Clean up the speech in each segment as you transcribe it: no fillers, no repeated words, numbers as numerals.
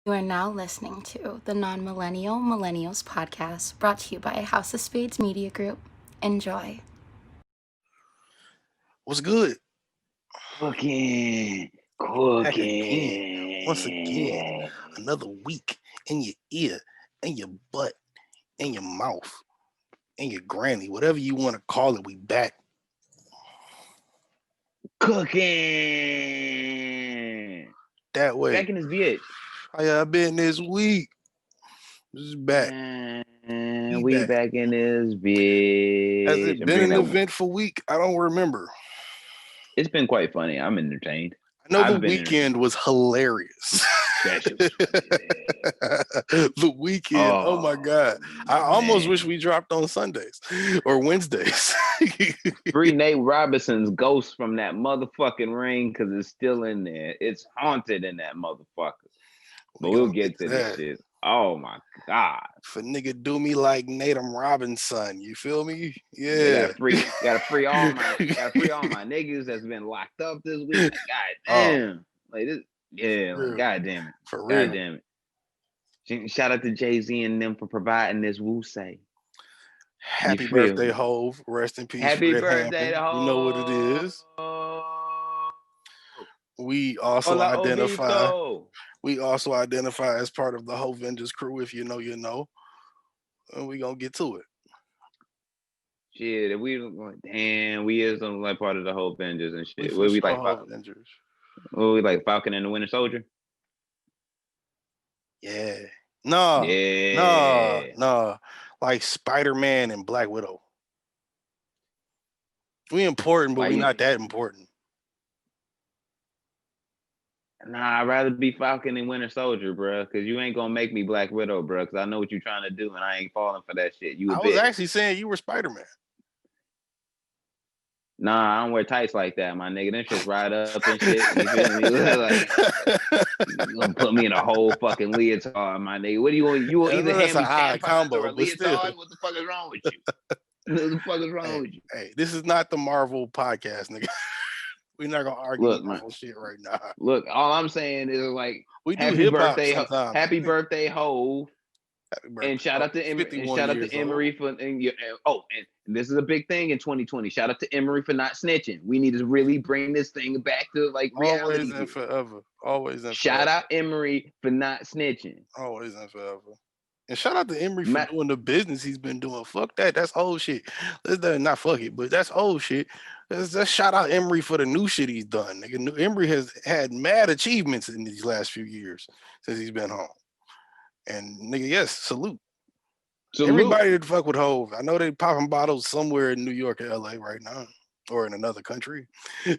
You are now listening to the Non-Millennial Millennials podcast, brought to you by House of Spades Media Group. Enjoy. What's good? Cooking. Back again. Once again. Another week in your ear, in your butt, in your mouth, in your granny, whatever you want to call it, we back. Cooking. That way. Back in this bitch. How y'all been this week? This is back. And we back in this bitch. Has it been an eventful week? I don't remember. It's been quite funny. I'm entertained. I know the weekend was hilarious. The weekend, oh my God. I almost wish we dropped on Sundays or Wednesdays. Free Nate Robinson's ghost from that motherfucking ring because it's still in there. It's haunted in that motherfucker. But we'll get to this shit. Oh my God. For nigga do me like Natum Robinson, you feel me? Yeah. Gotta free all my niggas that's been locked up this week. God damn. Like this, yeah, like, God damn it. For real. God damn it. Shout out to Jay-Z and them for providing this Wu say. Happy birthday, Hove. Rest in peace. Happy birthday to Hove. You know what it is. We also identify as part of the Hovengers crew. If you know, you know. And we gonna get to it. Shit, we is like part of the Hovengers and shit. We like Hovengers. We like Falcon and the Winter Soldier. Yeah. No. Like Spider-Man and Black Widow. We important, but we not that important. Nah, I'd rather be Falcon and Winter Soldier, bro. Because you ain't gonna make me Black Widow, bro. Because I know what you're trying to do, and I ain't falling for that shit. I was actually saying you were Spider-Man. Nah, I don't wear tights like that, my nigga. Them shit's right up and shit. You feel me? Like, you gonna put me in a whole fucking leotard, my nigga. What do you want? You will either hand me tampons or a leotard? What the fuck is wrong with you? What the fuck is wrong with you? Hey, this is not the Marvel podcast, nigga. We're not gonna argue Marvel shit right now. Look, all I'm saying is like, we do hip hop sometimes. Happy birthday, Hove. And shout out to Emery for and this is a big thing in 2020. Shout out to Emery for not snitching. We need to really bring this thing back to like reality. Always and forever. Always and shout out Emery for not snitching. Always and forever. And shout out to Emery for doing the business he's been doing. Fuck that. That's old shit. Not fuck it, but that's old shit. Let's shout out Emery for the new shit he's done. Nigga, Emery has had mad achievements in these last few years since he's been home. And nigga, yes, salute. Everybody that fuck with Hove. I know they popping bottles somewhere in New York or LA right now, or in another country. Hey,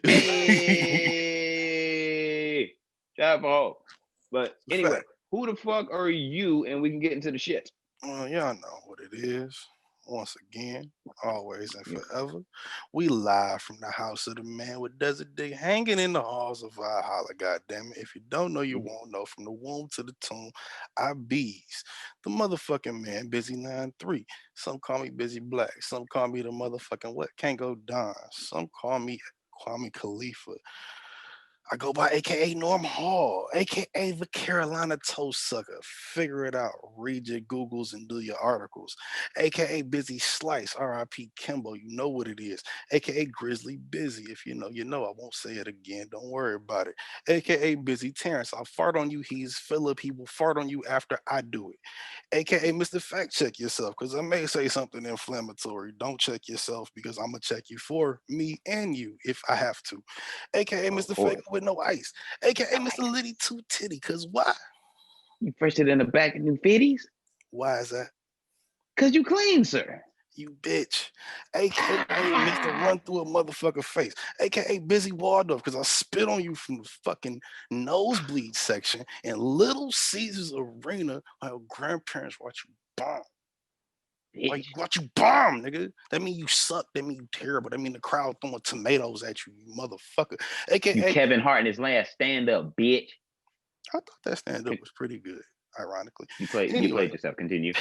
shout out for Hove. But anyway, who the fuck are you? And we can get into the shit. Well, y'all know what it is. Once again, always and forever, we live from the house of the man with Desert Dick hanging in the halls of Valhalla. Goddamn it! If you don't know, you won't know. From the womb to the tomb, I bees the motherfucking man, Busy 9-3. Some call me Busy Black. Some call me the motherfucking what? Can't go Don. Some call me Kwame Khalifa. I go by AKA Norm Hall, AKA the Carolina Toast Sucker. Figure it out. Read your Googles and do your articles. AKA Busy Slice, RIP Kimbo. You know what it is. AKA Grizzly Busy. If you know, you know. I won't say it again. Don't worry about it. AKA Busy Terrence. I'll fart on you. He's Philip. He will fart on you after I do it. AKA Mr. Fact Check Yourself, because I may say something inflammatory. Don't check yourself because I'm going to check you for me and you if I have to. AKA Mr. Fake with no ice. AKA Mr. Liddy Two Titty, because why? You fresher than the back of new fitties? Why is that? Because you clean, sir. You bitch. AKA Mr. Run Through a Motherfucker Face. AKA Busy Waldorf, because I spit on you from the fucking nosebleed section in Little Caesars Arena while grandparents watch you bomb. Like, watch you bomb, nigga. That mean you suck. That mean you terrible. That mean the crowd throwing tomatoes at you, you motherfucker. AKA you Kevin Hart in his last stand-up, bitch. I thought that stand-up was pretty good. ironically. You played yourself. Continue.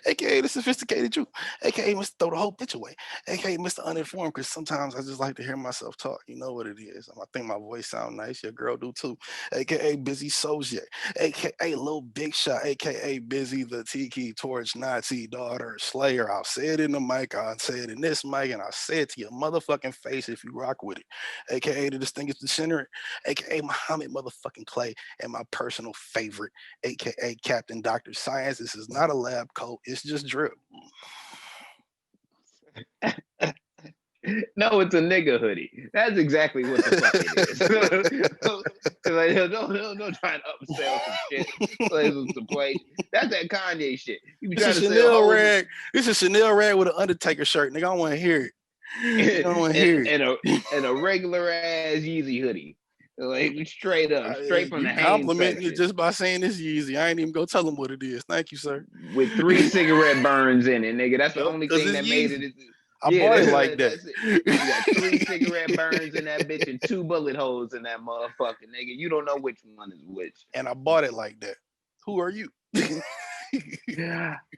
AKA the sophisticated Jew, AKA Mr. Throw the whole bitch away, AKA Mr. Uninformed, because sometimes I just like to hear myself talk. You know what it is. I think my voice sound nice. Your girl do too. AKA Busy Soldier, AKA Lil Big Shot, AKA Busy the Tiki Torch Nazi daughter Slayer. I'll say it in the mic, I'll say it in this mic, and I'll say it to your motherfucking face if you rock with it. AKA the Distinguished Degenerate, AKA Muhammad motherfucking Clay, and my personal favorite, AKA Captain Dr. Science. This is not a lab coat, it's just drip. No, it's a nigga hoodie. That's exactly what the fuck it is. Like, don't try to upsell some shit. Play some play. That's that Kanye shit. You be trying to Chanel rag. This is Chanel rag with an Undertaker shirt. Nigga, I don't want to hear it. I don't want to hear it. And a regular ass Yeezy hoodie. Like straight up, straight from the Hanes complimenting it just by saying it's Yeezy. I ain't even go tell them what it is. Thank you, sir. With 3 cigarette burns in it, nigga. That's the only thing that made it. I bought it like that. You got 3 cigarette burns in that bitch and 2 bullet holes in that motherfucker, nigga. You don't know which one is which. And I bought it like that. Who are you?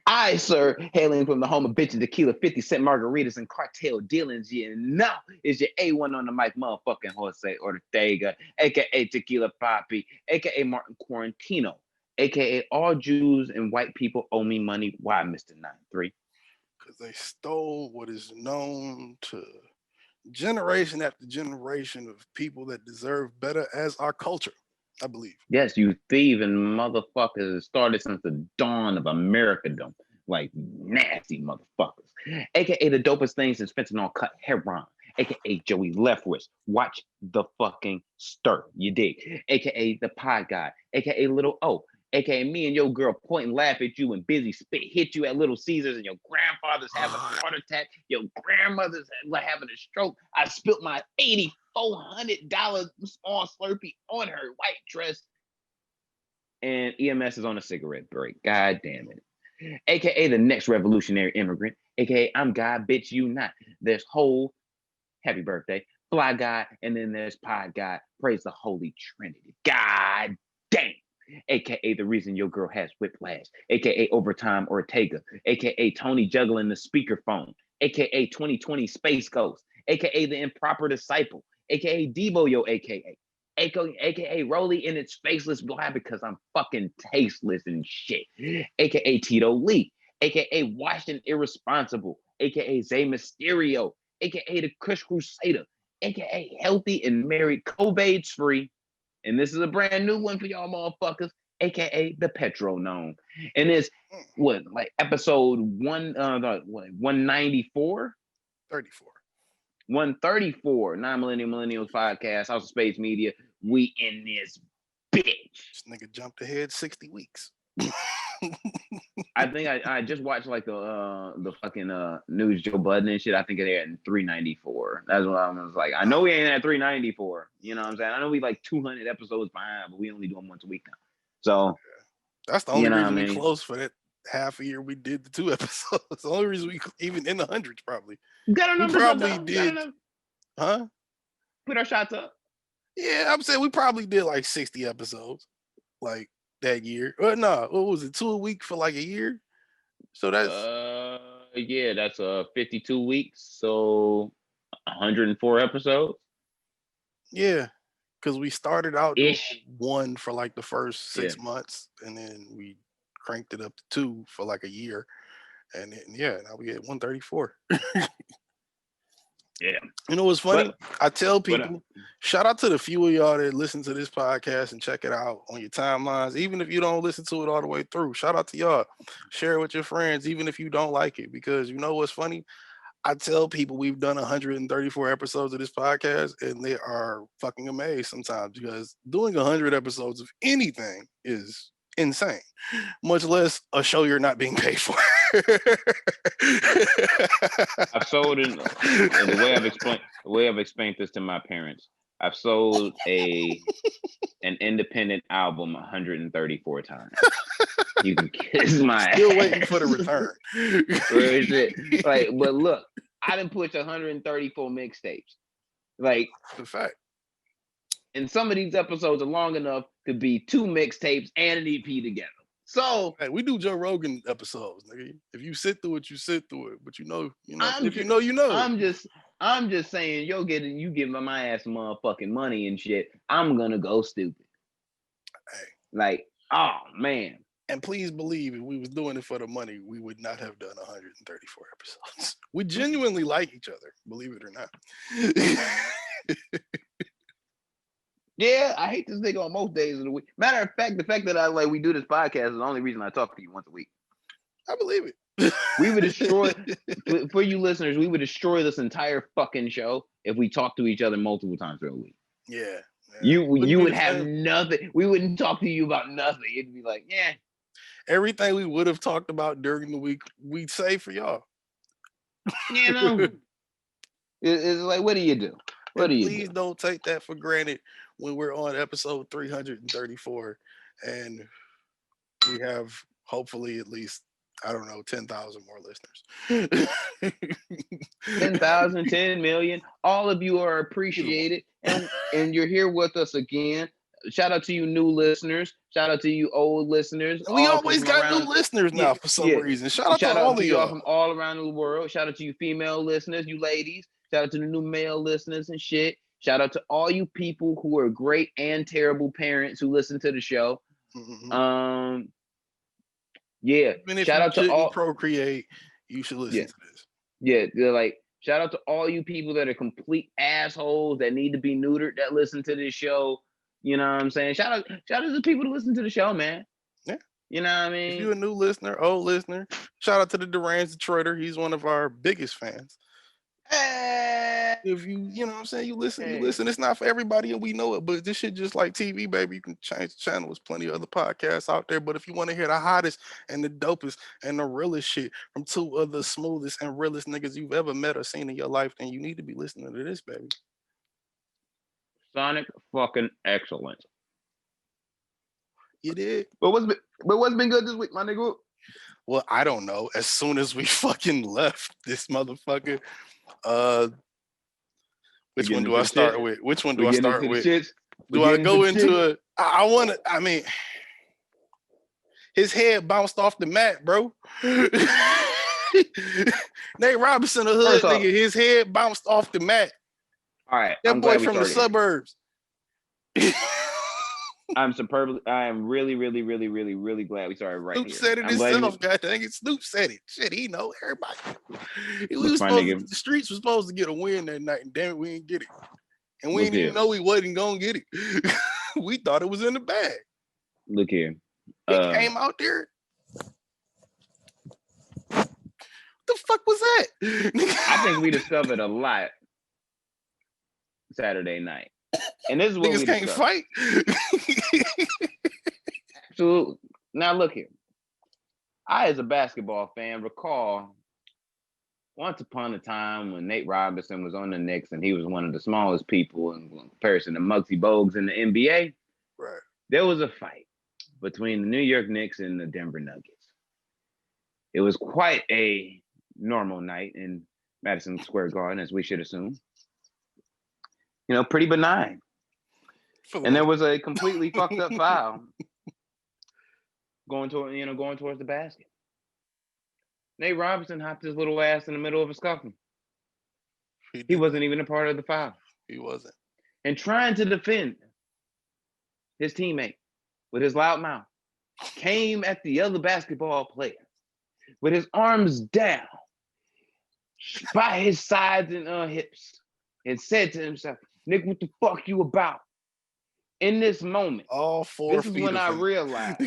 I, sir, hailing from the home of bitches, tequila, 50 cent margaritas, and cartel dealings. Yeah, now is your A1 on the mic, motherfucking Jose Ortega, aka Tequila Papi, aka Martin Quarantino, aka all Jews and white people owe me money. Why, Mr. 93? Because they stole what is known to generation after generation of people that deserve better as our culture, I believe. Yes, you thieving motherfuckers. It started since the dawn of Americadom. Like nasty motherfuckers. AKA the dopest things since fentanyl cut heroin. AKA Joey Leftwich. Watch the fucking stir. You dig? AKA the pod guy. AKA Little O. AKA me and your girl point and laugh at you and busy spit hit you at Little Caesars and your grandfather's having a heart attack. Your grandmother's having a stroke. I spilt my $8,400 on Slurpee on her white dress. And EMS is on a cigarette break. God damn it. AKA the next revolutionary immigrant. AKA I'm God, bitch, you not. There's whole happy birthday, fly guy, and then there's pod guy. Praise the Holy Trinity. God damn. AKA the reason your girl has whiplash. AKA Overtime Ortega. AKA Tony juggling the speakerphone. AKA 2020 Space Ghost. AKA the improper disciple. AKA Debo yo AKA. AKA Rolly in its faceless blind because I'm fucking tasteless and shit. AKA Tito Lee. AKA Washington Irresponsible. AKA Zay Mysterio. AKA the Kush Crusader. AKA Healthy and Married COVID free. And this is a brand new one for y'all motherfuckers, AKA the Petro Gnome. And it's what, like episode 194? 34. 134, Non-Millennial Millennials Podcast, House of Spades Media. We in this bitch. This nigga jumped ahead 60 weeks. I think I just watched like the fucking news Joe Budden and shit. I think they're at 394. That's what I was like. I know we ain't at 394. You know what I'm saying? I know we like 200 episodes behind, but we only do them once a week now. So that's the only reason we close for that half a year. We did the 2 episodes. The only reason we even in the hundreds probably. Got we probably did. Huh? Put our shots up. Yeah, I'm saying we probably did like 60 episodes, like that year. Or no, what was it? 2 a week for like a year. So that's yeah, that's 52 weeks. So 104 episodes. Yeah, because we started out doing 1 for like the first 6 months, and then we cranked it up to 2 for like a year, and then now we get 134. Yeah. You know what's funny? I tell people, shout out to the few of y'all that listen to this podcast and check it out on your timelines. Even if you don't listen to it all the way through, shout out to y'all. Share it with your friends, even if you don't like it. Because you know what's funny? I tell people we've done 134 episodes of this podcast, and they are fucking amazed sometimes because doing 100 episodes of anything is insane, much less a show you're not being paid for. I've sold in the way I've explained this to my parents. I've sold an independent album 134 times. You can kiss my still ass. Waiting for the return. Where is it? Like, but look, I didn't push 134 mixtapes. Like, the fact. And some of these episodes are long enough to be 2 mixtapes and an EP together. So hey, we do Joe Rogan episodes, nigga. If you sit through it, you sit through it. But you know. If you know, you know. I'm just saying, you give my ass motherfucking money and shit. I'm gonna go stupid. Hey. Like, oh man. And please believe, if we was doing it for the money, we would not have done 134 episodes. We genuinely like each other, believe it or not. Yeah, I hate this nigga on most days of the week. Matter of fact, the fact that we do this podcast is the only reason I talk to you once a week. I believe it. We would destroy for you listeners. We would destroy this entire fucking show if we talked to each other multiple times a week. Yeah. You would have nothing. We wouldn't talk to you about nothing. It'd be like, yeah. Everything we would have talked about during the week, we'd say for y'all. You know, it's like, what do you do? What do you do? Please don't take that for granted when we're on episode 334 and we have hopefully at least, I don't know, 10,000 more listeners. 10,000, 10 million. All of you are appreciated. And you're here with us again. Shout out to you new listeners. Shout out to you old listeners. We always got new listeners now for some reason. Shout out to all of y'all from all around the world. Shout out to you female listeners, you ladies. Shout out to the new male listeners and shit. Shout out to all you people who are great and terrible parents who listen to the show. Mm-hmm. Yeah. Even if shout out to all procreate, you should listen to this. Yeah, they're like, shout out to all you people that are complete assholes that need to be neutered that listen to this show. You know what I'm saying? Shout out to the people that listen to the show, man. Yeah. You know what I mean? If you're a new listener, old listener, shout out to the Durans Detroiter. He's one of our biggest fans. If you know what I'm saying, you listen. It's not for everybody and we know it, but this shit just like TV, baby. You can change the channel. There's plenty of other podcasts out there. But if you want to hear the hottest and the dopest and the realest shit from two of the smoothest and realest niggas you've ever met or seen in your life, then you need to be listening to this, baby. Sonic fucking excellent. You did. But what's been good this week, my nigga? Well, I don't know. As soon as we fucking left this motherfucker, which one do I start with? Which one do I start with? Do I go into it? I want to. I mean, his head bounced off the mat, bro. Nate Robinson, a hood nigga, his head bounced off the mat. All right, that boy from the suburbs. I am really, really, really, really, really glad we started right Snoop here. said it himself, God dang it. Snoop said it. Shit, he know everybody. The streets was supposed to get a win that night, and damn it, we didn't get it. And we didn't even know we wasn't gonna get it. We thought it was in the bag. Look here. He came out there. What the fuck was that? I think we discovered a lot Saturday night. And this is what niggas can't fight. Absolutely. Now look here. I, as a basketball fan, recall once upon a time when Nate Robinson was on the Knicks and he was one of the smallest people in comparison to Muggsy Bogues in the NBA. Right. There was a fight between the New York Knicks and the Denver Nuggets. It was quite a normal night in Madison Square Garden, as we should assume. You know, pretty benign. And there was a completely fucked up foul going towards the basket. Nate Robinson hopped his little ass in the middle of a scuffle. He wasn't even a part of the foul. He wasn't. And trying to defend his teammate with his loud mouth, came at the other basketball player with his arms down by his sides and hips and said to himself, "Nick, what the fuck you about?" In this moment, all 4 this is feet when I realized,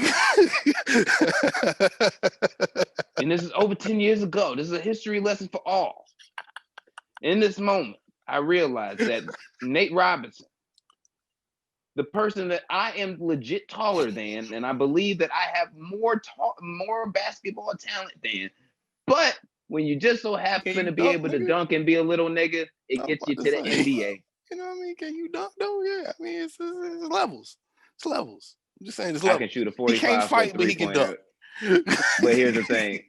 and this is over 10 years ago. This is a history lesson for all. In this moment, I realized that Nate Robinson, the person that I am legit taller than, and I believe that I have more basketball talent than, but when you just so happen to be able to dunk and be a little nigga, it gets you to the NBA. You know what I mean? Can you dunk though? Yeah, I mean it's levels. It's levels. I'm just saying it's levels. I can shoot a 45. He can't fight, but he can dunk. But here's the thing: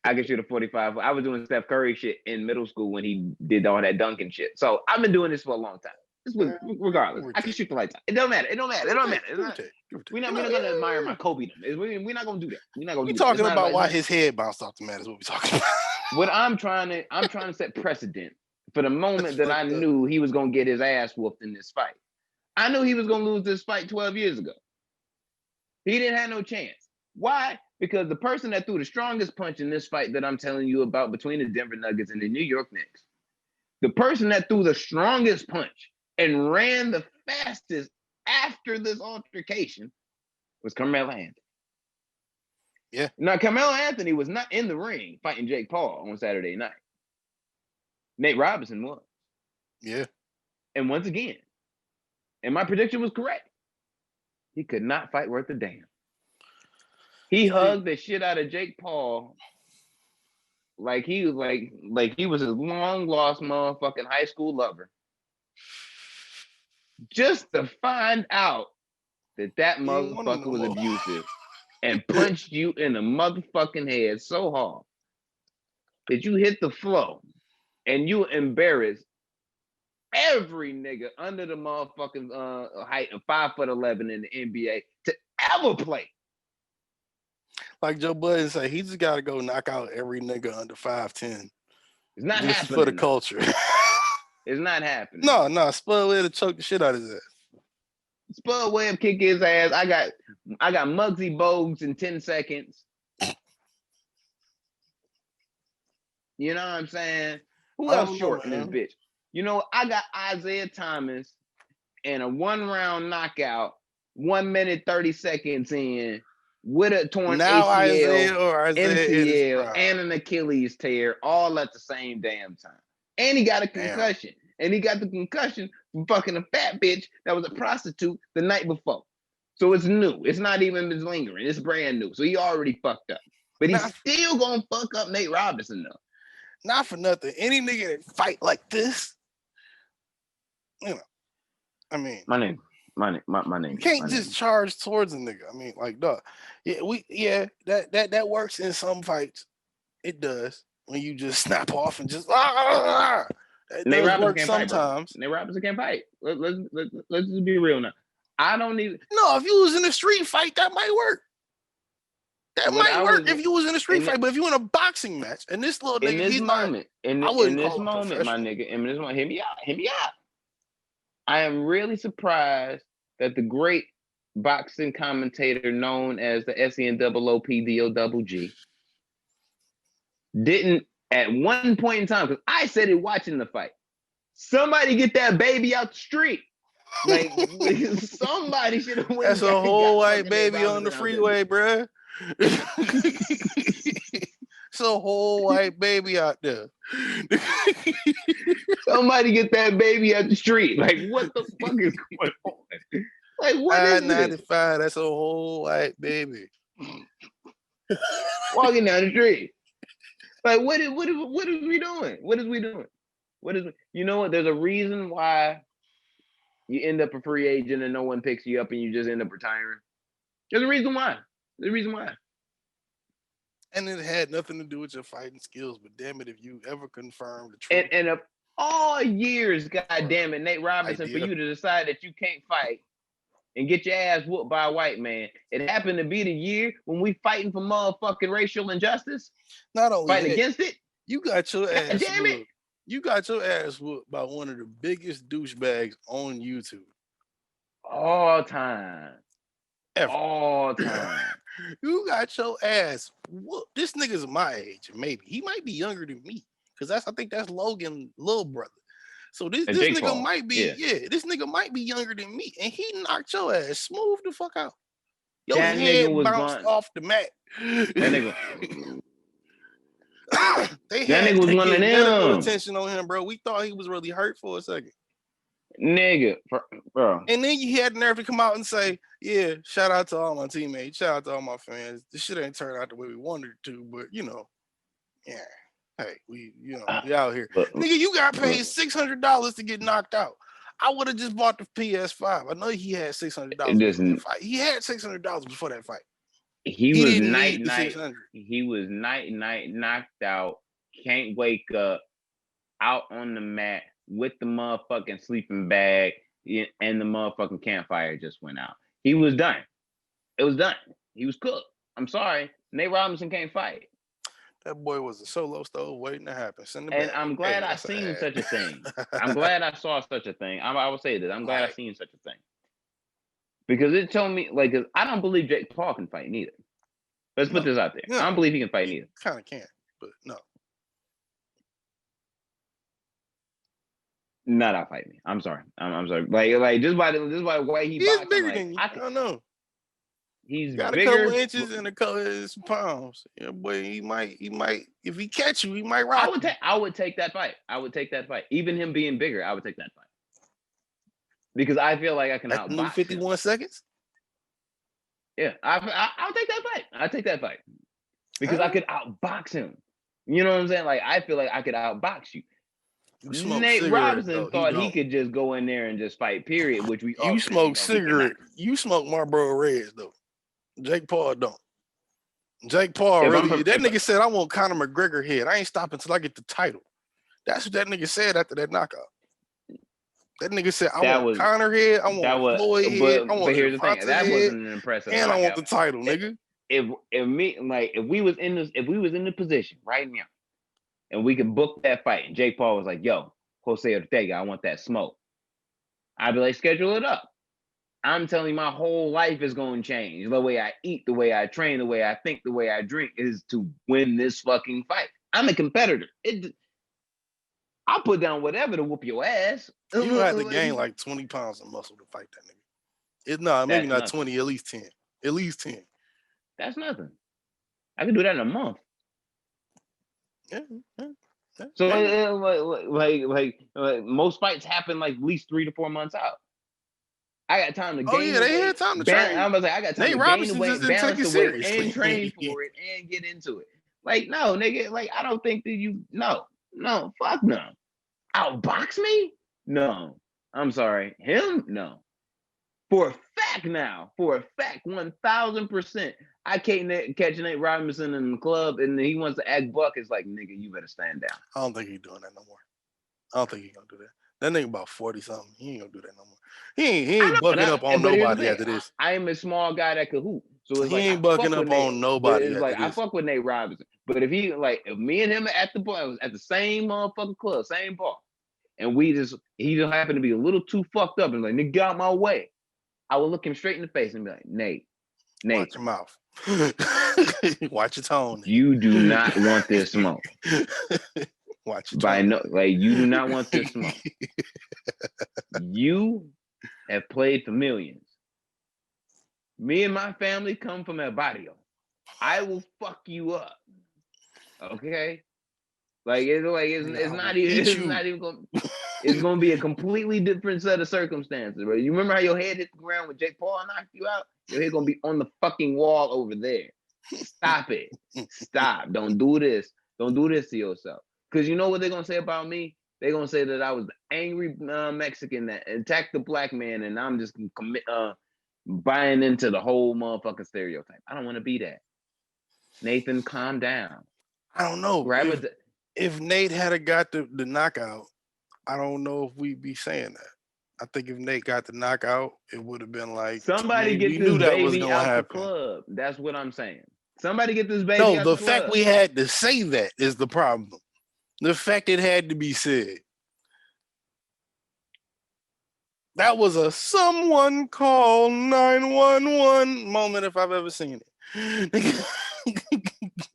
I can shoot a 45. I was doing Steph Curry shit in middle school when he did all that dunking shit. So I've been doing this for a long time. Regardless, I can shoot the lights out. It don't matter. It don't matter. We're not gonna admire my Kobe them. We're not gonna do that. We're not gonna do that. We're talking about why his head bounced off the mat is what we're talking about. What I'm trying to set precedent for the moment that I knew he was gonna get his ass whooped in this fight. I knew he was gonna lose this fight 12 years ago. He didn't have no chance. Why? Because the person that threw the strongest punch in this fight that I'm telling you about between the Denver Nuggets and the New York Knicks, the person that threw the strongest punch and ran the fastest after this altercation was Carmelo Anthony. Yeah. Now, Carmelo Anthony was not in the ring fighting Jake Paul on Saturday night. Nate Robinson was. Yeah. And once again, and my prediction was correct, he could not fight worth a damn. He hugged the shit out of Jake Paul like he was his long lost motherfucking high school lover, just to find out that motherfucker was abusive and punched you in the motherfucking head so hard that you hit the floor and you embarrassed every nigga under the motherfucking height of 5'11" in the NBA to ever play. Like Joe Budden say, he just got to go knock out every nigga under 5'10". It's not just happening for the culture. It's not happening. No, Spud Webb to choke the shit out of his ass. Spud Webb kick his ass. I got Muggsy Bogues in 10 seconds. You know what I'm saying? Who else short in this bitch? You know, I got Isaiah Thomas in a 1-round knockout, 1 minute 30 seconds in, with a torn ACL, MCL, and an Achilles tear, all at the same damn time. And he got a concussion. And he got the concussion from fucking a fat bitch that was a prostitute the night before. So it's new. It's not even lingering. It's brand new. So he already fucked up. But he's still gonna fuck up Nate Robinson though. Not for nothing. Any nigga that fight like this, you know, I mean, my name. You can't just charge towards a nigga. I mean, like, dog. Yeah, that works in some fights. It does when you just snap off and just Nate Robinson can't sometimes. Fight, Nate Robinson can't fight. Let's just be real now. I don't need. No, if you was in a street fight, that might work. That might work if you was in a street fight, but if you in a boxing match and this little nigga, in this moment, my nigga, in this moment, hear me out. I am really surprised that the great boxing commentator known as the SENOOPDOGG didn't at one point in time, because I said it watching the fight, somebody get that baby out the street. Like somebody should have went. That's a whole white baby on the freeway, bruh. It's a whole white baby out there. Somebody get that baby out the street. Like, what the fuck is going on? Like, what is this? That's a whole white baby walking down the street. Like, what is we doing? What is we doing? You know what? There's a reason why you end up a free agent and no one picks you up and you just end up retiring. There's a reason why. And it had nothing to do with your fighting skills, but damn it, if you ever confirm the truth. And of all years, goddamn it, Nate Robinson, for you to decide that you can't fight and get your ass whooped by a white man. It happened to be the year when we fighting for motherfucking racial injustice. Not only fighting against it. You got your ass damn it. You got your ass whooped by one of the biggest douchebags on YouTube. All time. Ever. All time. You got your ass whooped. This nigga's my age, maybe. He might be younger than me. Because I think that's Logan's little brother. So this nigga might be, this nigga might be younger than me. And he knocked your ass smooth the fuck out. Your head bounced off the mat. That nigga. That nigga was one of them. Attention on him, bro. We thought he was really hurt for a second. Nigga, bro. And then you had the nerve to come out and say, yeah, shout out to all my teammates, shout out to all my fans. This shit ain't turned out the way we wanted it to, but you know, yeah. Hey, we out here. Nigga, you got paid $600 to get knocked out. I would have just bought the PS5. I know he had $600 before that fight. He had $600 before that fight. He was night. He was night knocked out. Can't wake up. Out on the mat with the motherfucking sleeping bag and the motherfucking campfire just went out. He was done. It was done. He was cooked. I'm sorry. Nate Robinson can't fight. That boy was a solo stove waiting to happen. And I'm glad I seen such a thing. I'm glad I saw such a thing. I will say this. I'm glad I seen such a thing. Because it told me, like, I don't believe Jake Paul can fight neither. Let's put this out there. I don't believe he can fight neither. Kind of can, but no. Not outfight me. I'm sorry. I'm sorry. Like just by the way he boxed, bigger than you. I don't know. He's got bigger, a couple inches and a couple pounds. Yeah, boy, he might. If he catch you, he might rock. I would take that fight. I would take that fight. Even him being bigger, I would take that fight. Because I feel like I can outbox 51 seconds. Yeah, I'll take that fight. I'll take that fight because I could outbox him. You know what I'm saying? Like I feel like I could outbox you. Nate Robinson thought he could just go in there and just fight. Period. Which we you smoke cigarette. You smoke Marlboro Reds though. Jake Paul don't. Jake Paul that nigga said, I want Conor McGregor head. I ain't stopping until I get the title. That's what that nigga said after that knockout. That nigga said, I want Conor head, I want Floyd head, I want here's the thing. That wasn't an impressive and I want the title, nigga. If we was in the position right now and we could book that fight and Jake Paul was like, yo, Jose Ortega, I want that smoke. I'd be like, schedule it up. I'm telling you, my whole life is going to change. The way I eat, the way I train, the way I think, the way I drink is to win this fucking fight. I'm a competitor. I'll put down whatever to whoop your ass. You had to gain like 20 pounds of muscle to fight that nigga. Maybe not 20, at least 10. At least 10. That's nothing. I can do that in a month. Yeah. So like most fights happen like at least 3 to 4 months out. I got time to gain. Oh yeah, they had time to train. I was like, I got time Nate to Robinson gain the weight, balance the weight, and train for it, and get into it. Like, no, nigga, like I don't think that no, fuck no. Outbox me? No. I'm sorry. Him? No. For a fact, 1000%. I can't catch Nate Robinson in the club and he wants to act buck. It's like, nigga, you better stand down. I don't think he's doing that no more. I don't think he's gonna do that. That nigga about 40 something. He ain't gonna do that no more. He ain't bucking up on nobody after this. I am a small guy that could hoop. So it's he ain't bucking up on nobody. It's like I fuck with Nate Robinson. But if me and him at the bar, at the same motherfucking club, same bar, and he just happened to be a little too fucked up and like, nigga, get out my way. I would look him straight in the face and be like, Nate. Watch your mouth. Watch your tone. You do not want this smoke. Watch your tone. You do not want this smoke. You have played for millions. Me and my family come from El Barrio. I will fuck you up. Okay? It's not even going. It's going to be a completely different set of circumstances. Bro. You remember how your head hit the ground when Jake Paul knocked you out? Your head going to be on the fucking wall over there. Stop it. Stop. Don't do this. Don't do this to yourself. Because you know what they're going to say about me? They're going to say that I was the angry Mexican that attacked the black man and I'm just buying into the whole motherfucking stereotype. I don't want to be that. Nathan, calm down. I don't know. If Nate had got the knockout, I don't know if we'd be saying that. I think if Nate got the knockout, it would have been like somebody get this baby out the club. That's what I'm saying. Somebody get this baby out the club. No, the fact we had to say that is the problem. The fact it had to be said. That was a someone call 911 moment if I've ever seen it.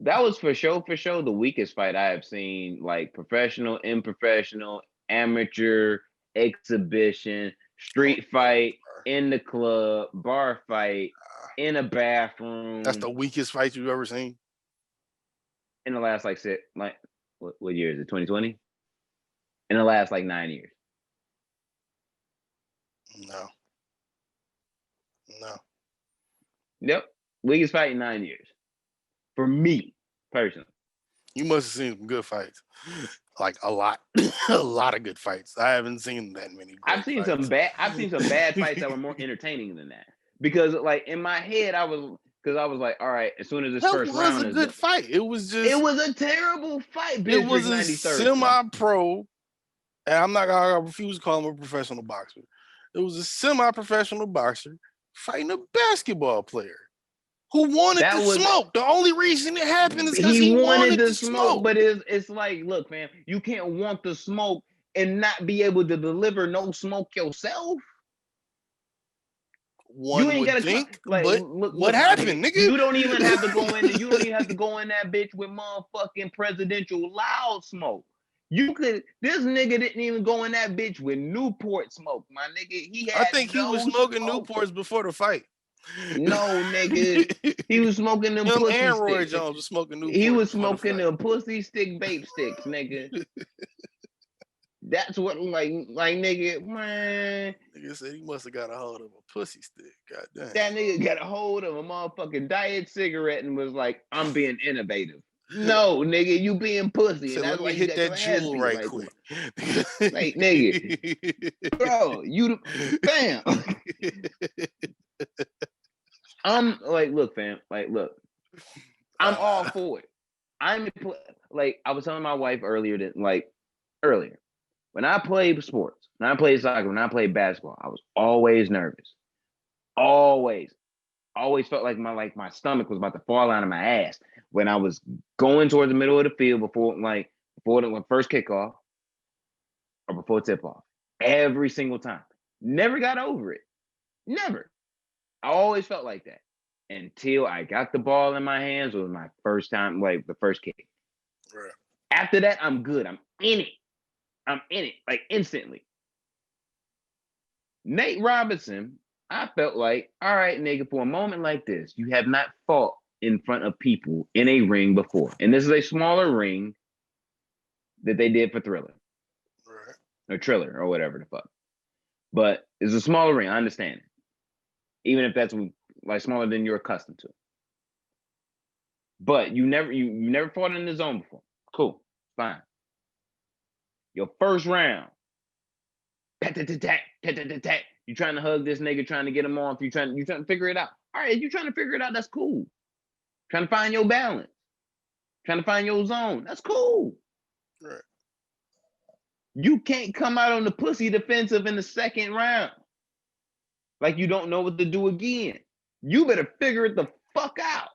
That was for sure the weakest fight I have seen, like professional, unprofessional, amateur, exhibition, street fight, in the club, bar fight, in a bathroom. That's the weakest fight you've ever seen? In the last what year is it, 2020? In the last 9 years. No. Yep. Weakest fight in 9 years. For me, personally. You must have seen some good fights. Like a lot. A lot of good fights. I haven't seen that many I've seen some bad fights that were more entertaining than that. Because in my head I was like, all right, as soon as this first round was a good fight. It was a terrible fight. It was a semi-pro And I'm not gonna refuse to call him a professional boxer. It was a semi-professional boxer fighting a basketball player who wanted to smoke. The only reason it happened is because he wanted to smoke. But it's like, look, man, you can't want the smoke and not be able to deliver no smoke yourself. One would think, like, but what happened, nigga? You don't even have to go in. You don't even have to go in that bitch with motherfucking presidential loud smoke. You could. This nigga didn't even go in that bitch with Newport smoke, my nigga. He had. I think he was smoking Newports before the fight. No, nigga, he was smoking them pussy and sticks. Roy Jones was smoking Newports. He was smoking them pussy stick vape sticks, nigga. That's what, like, nigga, man. Nigga said he must have got a hold of a pussy stick. God damn. That nigga got a hold of a motherfucking diet cigarette and was like, I'm being innovative. No, nigga, you being pussy. So let me hit that jewel right like, quick. Like, nigga, bro, you, fam. I'm like, look, fam, like, look, I'm all for it. I'm like, I was telling my wife earlier, when I played sports, when I played soccer, when I played basketball, I was always nervous. Always felt like my stomach was about to fall out of my ass when I was going towards the middle of the field before the first kickoff or before tip off. Every single time. Never got over it. Never. I always felt like that until I got the ball in my hands. It was my first time, like the first kick. Right. After that, I'm good. I'm in it, like instantly. Nate Robinson, I felt like, all right, nigga, for a moment like this, you have not fought in front of people in a ring before. And this is a smaller ring that they did for Thriller. Right. Or Triller, or whatever the fuck. But it's a smaller ring, I understand it. Even if that's like smaller than you're accustomed to. But you never fought in the zone before. Cool, fine. Your first round, you trying to hug this nigga, trying to get him off. You trying to figure it out. All right, you trying to figure it out, that's cool. Trying to find your balance. Trying to find your zone. That's cool. Right. You can't come out on the pussy defensive in the second round. Like you don't know what to do again. You better figure it the fuck out.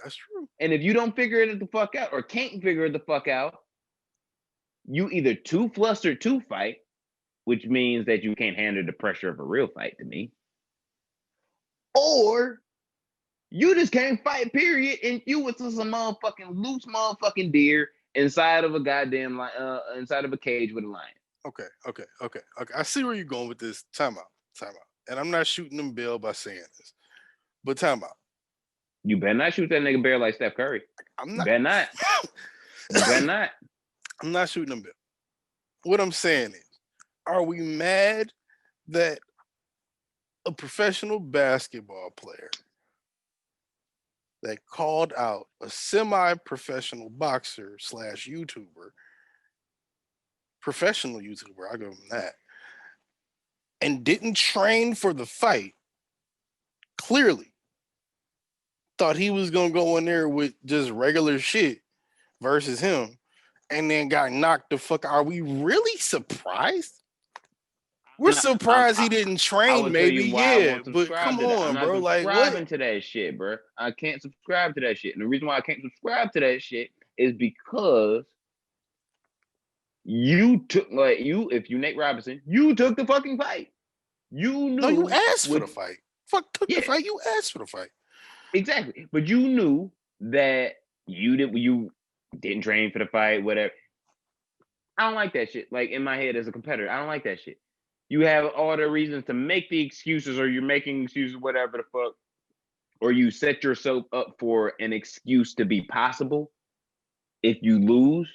That's true. And if you don't figure it the fuck out or can't figure it the fuck out, you either too flustered to fight, which means that you can't handle the pressure of a real fight to me, or you just can't fight, period, and you was just a motherfucking loose motherfucking deer inside of a goddamn inside of a cage with a lion. Okay. I see where you're going with this. Time out. And I'm not shooting them Bill by saying this, but time out. You better not shoot that nigga Bear like Steph Curry. I'm not. You better not. You better not. I'm not shooting them Bill. What I'm saying is, are we mad that a professional basketball player that called out a semi-professional boxer / YouTuber, professional YouTuber, I'll give him that, and didn't train for the fight, clearly thought he was going to go in there with just regular shit versus him, and then got knocked the fuck out? Are we really surprised? We're surprised he didn't train, maybe, yeah. But come on, bro. Like, what? I'm not subscribing to that shit, bro. I can't subscribe to that shit. And the reason why I can't subscribe to that shit is because you took, if you Nate Robinson, you took the fucking fight. You knew. No, you asked for the fight. Fuck, took the fight. You asked for the fight. Exactly. But you knew that you didn't train for the fight, whatever. I don't like that shit. Like, in my head as a competitor, I don't like that shit. You have all the reasons to make the excuses, or you're making excuses, whatever the fuck, or you set yourself up for an excuse to be possible if you lose.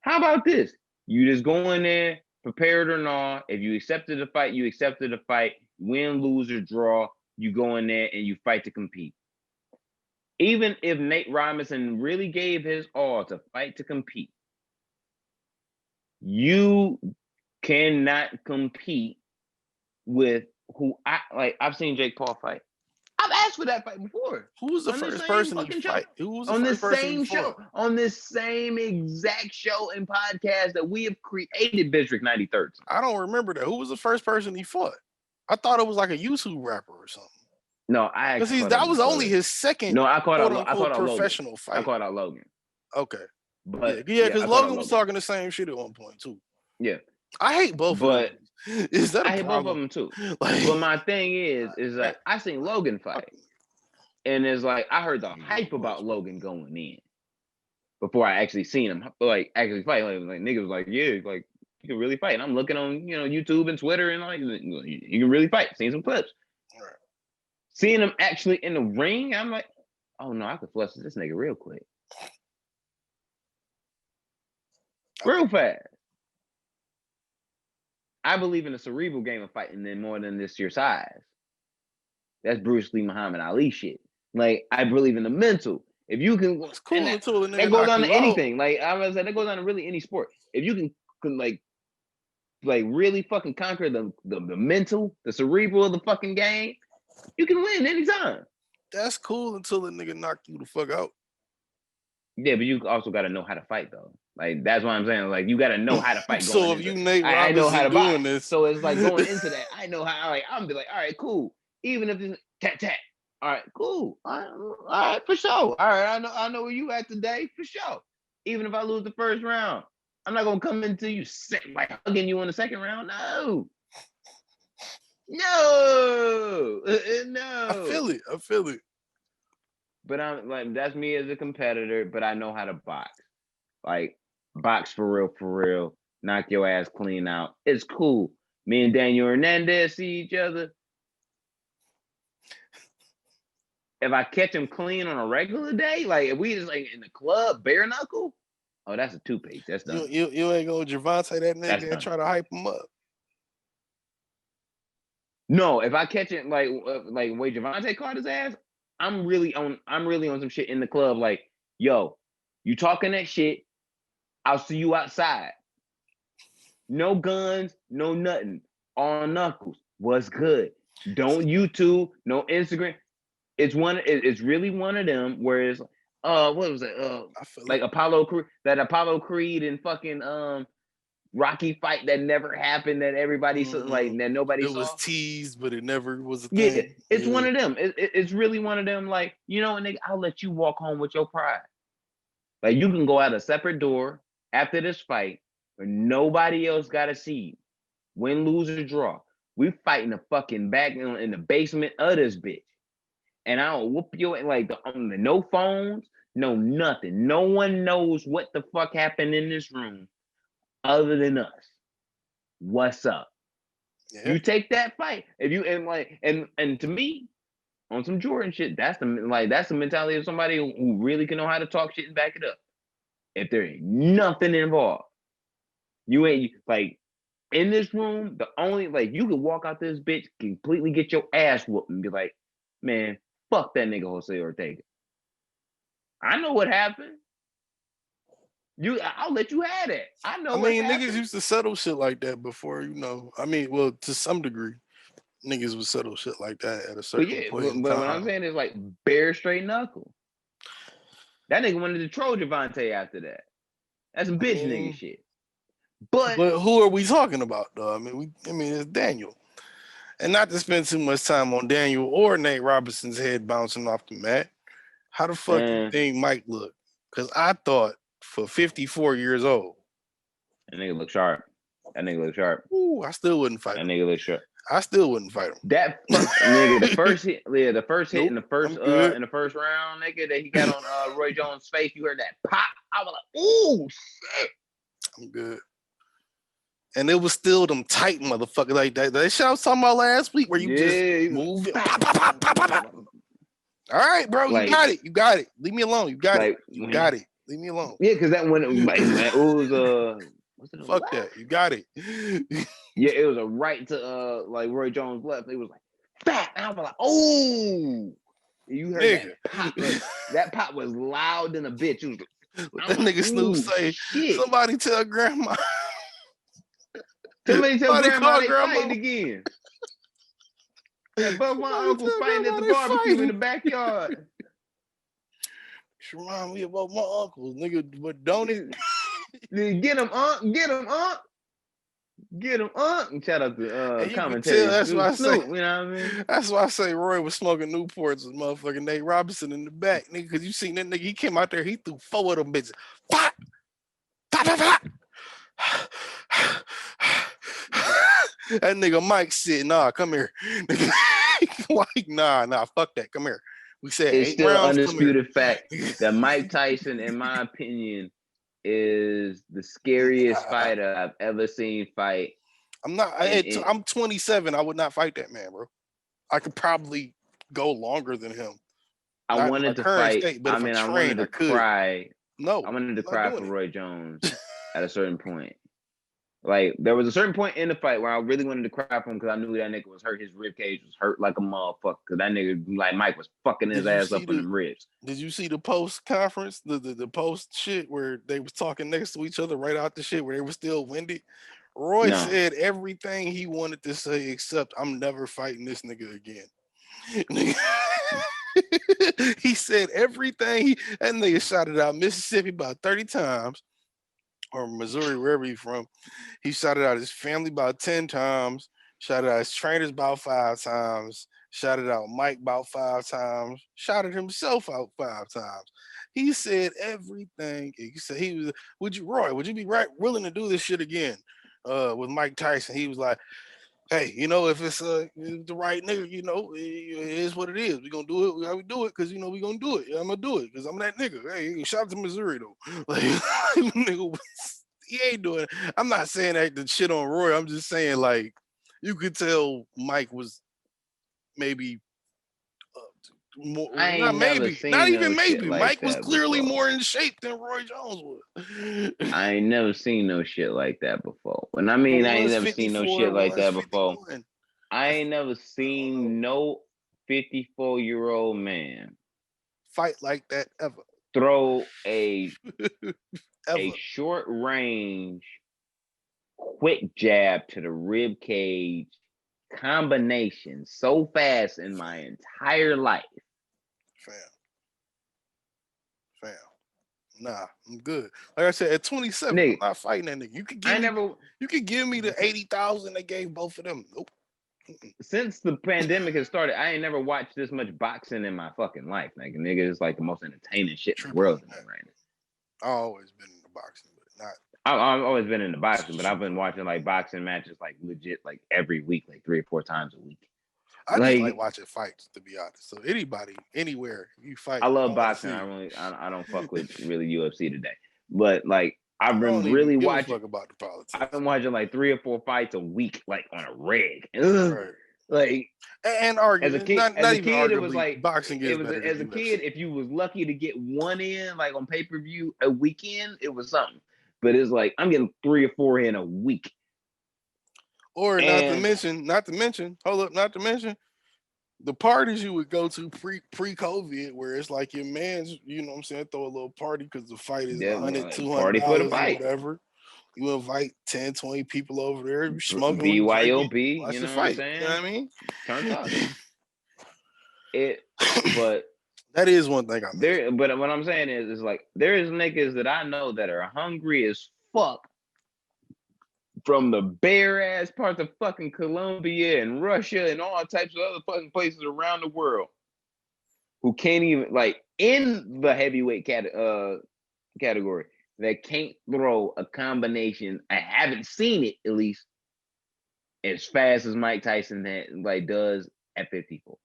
How about this? You just go in there, prepared or not. If you accepted the fight, you accepted the fight. Win, lose, or draw, you go in there and you fight to compete. Even if Nate Robinson really gave his all to fight to compete, you cannot compete with who I've seen Jake Paul fight. I've asked for that fight before. Who was the first person to fight? Who was the on first this person same show? On this same exact show and podcast that we have created, District 9013. I don't remember that. Who was the first person he fought? I thought it was like a YouTube rapper or something. No, because that was only his second. No, I caught out professional fight. I caught out Logan. Okay, but because Logan was talking the same shit at one point too. Yeah, I hate both. But of them. Is that I hate both of them too? But my thing is like I seen Logan fight, and it's like I heard the hype about Logan going in before I actually seen him actually fight. Like niggas was like, yeah, like you can really fight. And I'm looking on YouTube and Twitter and like you can really fight. Seen some clips. Right. Seeing him actually in the ring, I'm like, oh no, I could flush this nigga real quick. Real fast. I believe in the cerebral game of fighting than more than this your size. That's Bruce Lee, Muhammad Ali shit. Like, I believe in the mental. If you can, it's cool until the nigga that goes on to anything. Like I was saying, that goes on to really any sport. If you can like really fucking conquer the mental, the cerebral of the fucking game, you can win anytime. That's cool until the nigga knock you the fuck out. Yeah, but you also got to know how to fight though. Like that's what I'm saying. Like you got to know how to fight. So if you Nate Robinson, I know how to doing this. So it's like going into that. I know how. Like I'm be like, all right, cool. Even if it's tat. All right, cool. All right, for sure. All right, I know where you at today, for sure. Even if I lose the first round, I'm not gonna come into you like hugging you in the second round. No. I feel it. But I'm like, that's me as a competitor, but I know how to box. Like, box for real. Knock your ass clean out. It's cool. Me and Daniel Hernandez see each other. If I catch him clean on a regular day, like if we just like in the club, bare knuckle, oh, that's a 2-page. That's done. You ain't gonna Javante that nigga and try to hype him up. No, if I catch it like way Javante caught his ass, I'm really on some shit in the club. Like, yo, you talking that shit? I'll see you outside. No guns, no nothing. All knuckles. What's good? Don't YouTube, no Instagram. It's really one of them where it's what was it? Like Apollo Creed and fucking Rocky fight that never happened that everybody like that nobody saw. It was teased, but it never was a thing. Yeah, it's one of them. It's really one of them. Like, nigga, I'll let you walk home with your pride. Like you can go out a separate door after this fight, where nobody else gotta see you. Win, lose, or draw. We fighting the fucking back in the basement of this bitch. And I'll whoop you like no phones, no nothing. No one knows what the fuck happened in this room other than us. What's up? Yeah. You take that fight. If you and to me, on some Jordan shit, that's the mentality of somebody who really can know how to talk shit and back it up. If there ain't nothing involved, you ain't like in this room. The only you can walk out this bitch, completely get your ass whooped, and be like, man, fuck that nigga Jose Ortega. I know what happened. I'll let you have that. I know. Niggas used to settle shit like that before, well, to some degree, niggas would settle shit like that at a certain point. But what I'm saying is like bare straight knuckle. That nigga wanted to troll Javante after that. That's some bitch nigga shit. But who are we talking about though? It's Daniel. And not to spend too much time on Daniel or Nate Robinson's head bouncing off the mat. How the fuck you think Mike look? Because I thought for 54 years old. That nigga look sharp. Ooh, I still wouldn't fight him. That nigga look sharp. I still wouldn't fight him. That nigga, the first hit in the first in the first round, nigga, that he got on Roy Jones' face. You heard that pop. I was like, ooh, shit. I'm good. And it was still them tight motherfuckers like that. That shit I was talking about last week where you just move it. Pop, pop, pop, pop, pop, pop. All right, bro, you got it. Leave me alone. You got it. Leave me alone. Yeah, because that one it was fuck that. You got it. Yeah, it was a right to Roy Jones left. It was like fat. And I was like, oh, you heard that pop. That pop was loud than a bitch. It was like, that nigga Snoop say, shit. Somebody tell grandma. Somebody tell grandma they fighting again. Both my uncles fighting at the barbecue in the backyard. Remind me about my uncles, nigga. But don't it? Get him, Unc. Get him, Unc. Get him, Unc. And shout out to You can commentary. tell. That's why I say. Snoop, you know what I mean? That's why I say Roy was smoking Newports with motherfucking Nate Robinson in the back, nigga. Because you seen that nigga. He came out there. He threw 4 of them bitches. Pop, pop, pop, pop. That nigga Mike said, "Nah, come here." Like, nah, fuck that. Come here. We said it's 8 still rounds. Undisputed fact that Mike Tyson, in my opinion, is the scariest fighter I've ever seen fight. I'm 27. I would not fight that man, bro. I could probably go longer than him. I wanted to fight. State, but I wanted to cry. No, I wanted to cry for Roy Jones at a certain point. Like, there was a certain point in the fight where I really wanted to cry for him because I knew that nigga was hurt. His rib cage was hurt like a motherfucker because that nigga, like Mike, was fucking his ass up in the ribs. Did you see the post conference, the post shit where they was talking next to each other right out the shit where they were still winded? Roy said everything he wanted to say except I'm never fighting this nigga again. He said everything. That nigga shouted out Mississippi about 30 times. Or Missouri, wherever he's from. He shouted out his family about 10 times, shouted out his trainers about 5 times, shouted out Mike about 5 times, shouted himself out 5 times. He said everything. He said would you be willing to do this shit again? With Mike Tyson. He was like, hey, if it's the right nigga, it is what it is. We're gonna do it. We gotta do it because we're gonna do it. I'm gonna do it because I'm that nigga. Hey, shout out to Missouri though. Like, nigga, he ain't doing it. I'm not saying that the shit on Roy. I'm just saying, like, you could tell Mike was maybe more, not even maybe. Like Mike was clearly more in shape than Roy Jones was. I ain't never seen no shit like that before. When I mean I ain't never seen no shit like that before. I ain't never seen no 54-year-old man fight like that ever. Throw a short range quick jab to the rib cage combination so fast in my entire life. Fam. Nah, I'm good. Like I said, at 27, nigga, I'm not fighting that nigga. You could give me the 80,000 they gave both of them. Nope. Since the pandemic has started, I ain't never watched this much boxing in my fucking life. Like, nigga, it's like the most entertaining shit in the world right now. I've always been in the boxing, but not. I've always been in the boxing, but I've been watching like boxing matches like legit like every week, like 3 or 4 times a week. I just like watching fights, to be honest. So anybody, anywhere you fight, I love boxing. I don't fuck with really UFC today, but like I've been really watching. About the politics. I've been watching like 3 or 4 fights a week, like on a reg. Right. Like and arguing. As a kid, it was like boxing. As a kid, if you was lucky to get one in, like on pay-per-view a weekend, it was something. But it's like I'm getting 3 or 4 in a week. Or not to mention, the parties you would go to pre-COVID, where it's like your man's, what I'm saying, throw a little party because the fight is $100, $200 or whatever. You invite 10, 20 people over there, smoking, BYOB, watch the fight. You know what I mean? Turn up. But that is one thing but what I'm saying is like there is niggas that I know that are hungry as fuck from the bare ass parts of fucking Colombia and Russia and all types of other fucking places around the world who can't even, like, in the heavyweight category, that can't throw a combination. I haven't seen it, at least, as fast as Mike Tyson does at 54.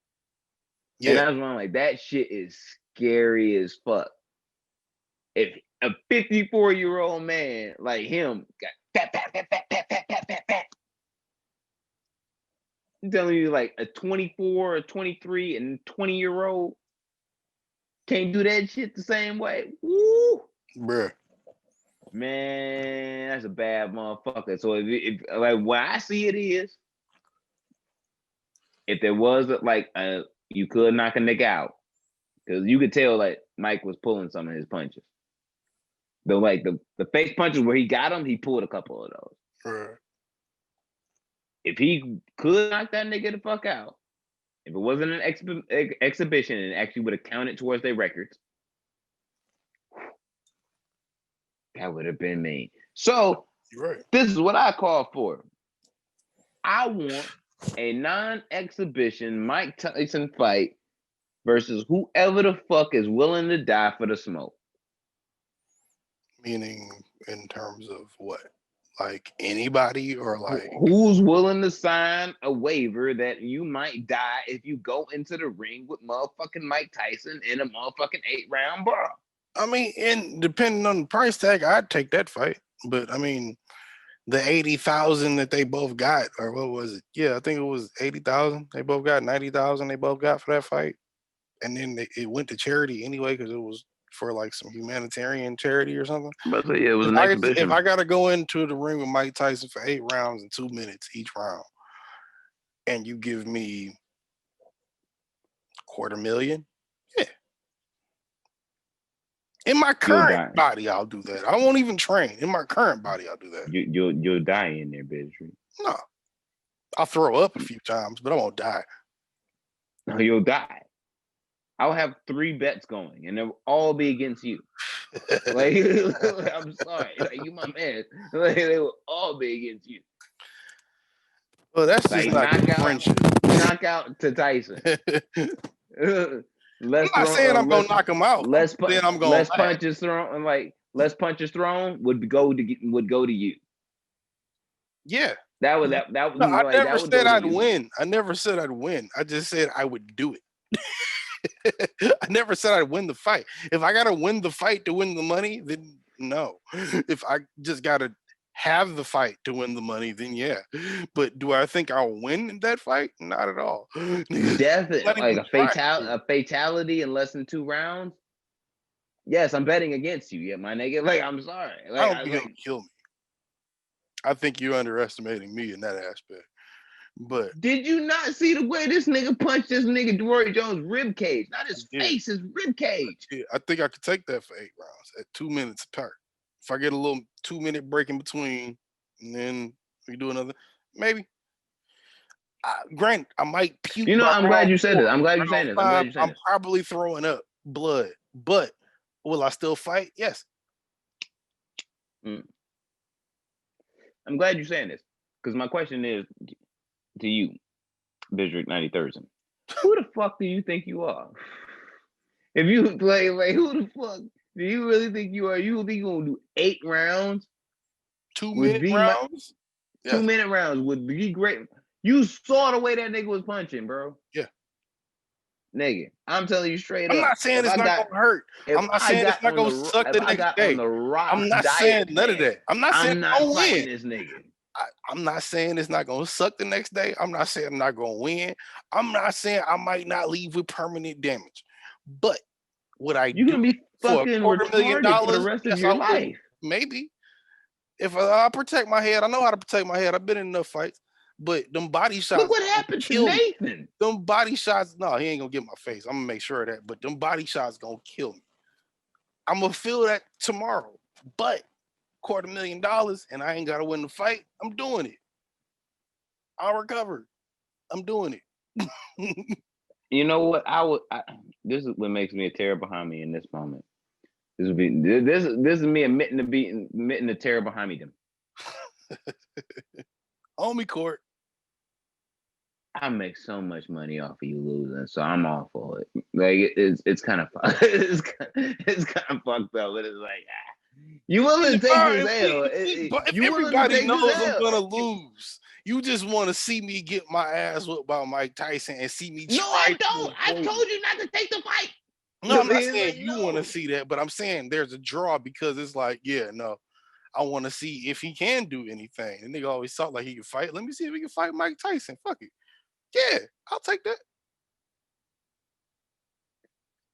Yeah. And I was like, that shit is scary as fuck. If a 54-year-old man like him got fat. I'm telling you, like a 24, a 23, and 20-year-old can't do that shit the same way. Woo! Bruh. Man, that's a bad motherfucker. So if like what I see it is, if there was you could knock a nigga out, because you could tell like Mike was pulling some of his punches. The face punches where he got him, he pulled a couple of those. Right. If he could knock that nigga the fuck out, If it wasn't an exhibition and actually would have counted towards their records, that would have been me. So This is what I call for. I want a non-exhibition Mike Tyson fight versus whoever the fuck is willing to die for the smoke. Meaning in terms of what? Like anybody or like who's willing to sign a waiver that you might die if you go into the ring with motherfucking Mike Tyson in a motherfucking 8-round brawl? I mean, and depending on the price tag, I'd take that fight. But I mean, the 80,000 that they both got, or what was it? Yeah, I think it was 80,000. They both got 90,000. They both got for that fight, and then it went to charity anyway because it was for like some humanitarian charity or something. But yeah, it was an exhibition. If I got to go into the ring with Mike Tyson for 8 rounds and 2 minutes each round, and you give me $250,000, yeah. In my current body, I'll do that. I won't even train. In my current body, I'll do that. You'll die in there, bitch. No, I'll throw up a few times, but I won't die. No, you'll die. I'll have 3 bets going, and they'll all be against you. Like, I'm sorry, like you my man. Like, they will all be against you. Well, that's just like friendship. Knockout to Tyson. I'm not saying I'm gonna knock him out. Less punches thrown, and like less punches thrown would go to you. Yeah, that would. No, I never said I'd win. I never said I'd win. I just said I would do it. I never said I'd win the fight. If I gotta win the fight to win the money, then no. If I just gotta have the fight to win the money, then yeah. But do I think I'll win in that fight? Not at all. Definitely, like a fatality in less than 2 rounds. Yes, I'm betting against you. Yeah, my nigga. Like, I'm sorry. Like, I don't think you'll kill me. I think you're underestimating me in that aspect. But did you not see the way this nigga punched this nigga Roy Jones' rib cage? Not his face, his rib cage. Yeah, I think I could take that for 8 rounds at 2 minutes apart. If I get a little 2-minute break in between, and then we do another, maybe. Granted, I might puke. I'm glad you said it. I'm glad you saying this. I'm probably throwing up blood, but will I still fight? Yes. I'm glad you're saying this, because my question is to you, District 93rd. Who the fuck do you think you are? If you play, like, who the fuck do you really think you are? You think you're gonna do 8 rounds? 2-minute rounds? 2-minute rounds would be great. You saw the way that nigga was punching, bro. Yeah. Nigga, I'm telling you straight up. I'm not saying it's not gonna hurt. I'm not saying it's not gonna suck the next day. I'm not saying none of that. I'm not saying I'm gonna win. This nigga. I'm not saying it's not going to suck the next day. I'm not saying I'm not going to win. I'm not saying I might not leave with permanent damage. But would I You're going to be fucking $250,000 for the rest of your life? Maybe. If I protect my head, I know how to protect my head. I've been in enough fights. But them body shots. Look what happened to Nathan. Them body shots, no, he ain't going to get my face. I'm going to make sure of that. But them body shots going to kill me. I'm going to feel that tomorrow. But $250,000 and I ain't gotta win the fight, I'm doing it. I'll recover. I'm doing it. You know what? This is what makes me a terror behind me in this moment. This is me admitting the terror behind me. Homie court. I make so much money off of you losing, so I'm all for it. Like it's kind of it's kind of fucked up, but it's like you willing to take this L. If everybody knows I'm gonna lose, you just want to see me get my ass whooped by Mike Tyson and see me. No, I don't. I told you not to take the fight. No, I'm not saying you want to see that, but I'm saying there's a draw because it's like, yeah, no, I want to see if he can do anything. And nigga always thought like he could fight. Let me see if he can fight Mike Tyson. Fuck it. Yeah, I'll take that.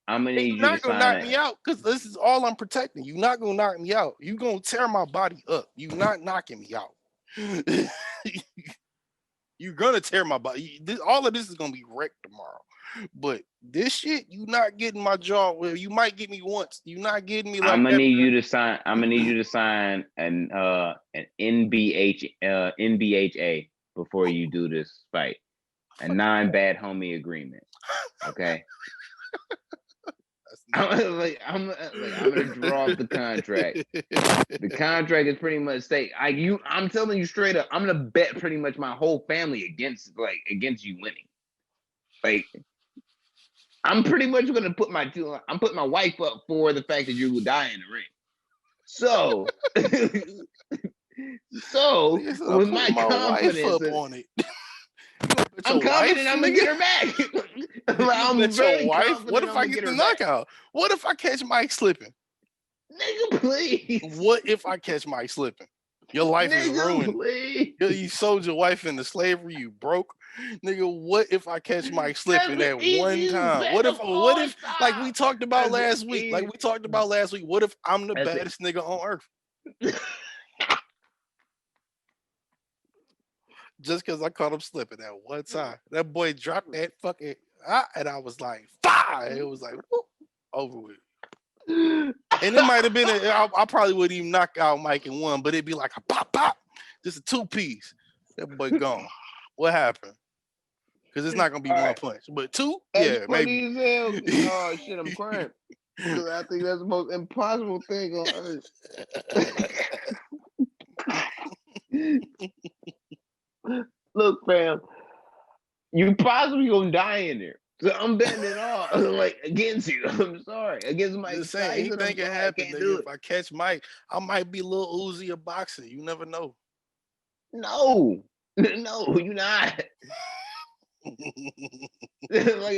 I'm gonna need you're not gonna knock me out because this is all I'm protecting. You're not gonna knock me out. You're gonna tear my body up. You're not knocking me out. You're gonna tear my body. All of this is gonna be wrecked tomorrow. But this shit, you not getting my jaw. Well, you might get me once. You're not getting me. Like I'm gonna need you to sign. I'm gonna need you to sign an N.B.H.A. before you do this fight. a non-bad homie agreement. Okay. I'm gonna draw up the contract. The contract is pretty much I'm telling you straight up, I'm gonna bet pretty much my whole family against you winning. Like, I'm pretty much gonna put my wife up for the fact that you will die in the ring. So, with my confidence wife up on it. I'm confident I'm gonna get her back. I'm very confident. What if I get the knockout? What if I catch Mike slipping? Nigga, please. What if I catch Mike slipping? Your life is ruined. Please. You sold your wife into slavery. You broke. Nigga, what if I catch Mike slipping at one time? What if, like we talked about last week? What if I'm the baddest nigga on earth? Just because I caught him slipping at one time. That boy dropped that fucking, and I was like, fire. It was like, whoop, over with. And it might have been, I probably wouldn't even knock out Mike in one, but it'd be like a pop, pop. Just a 2-piece. That boy gone. What happened? Because it's not going to be one punch. But 2? That's maybe. Oh, shit, I'm crying. Because I think that's the most impossible thing on earth. Look, fam, you possibly gonna die in there. So I'm betting it all against you. I'm sorry. Against Mike Tyson. Anything can happen. If I catch Mike, I might be a little Uzi a boxer. You never know. No, you're not.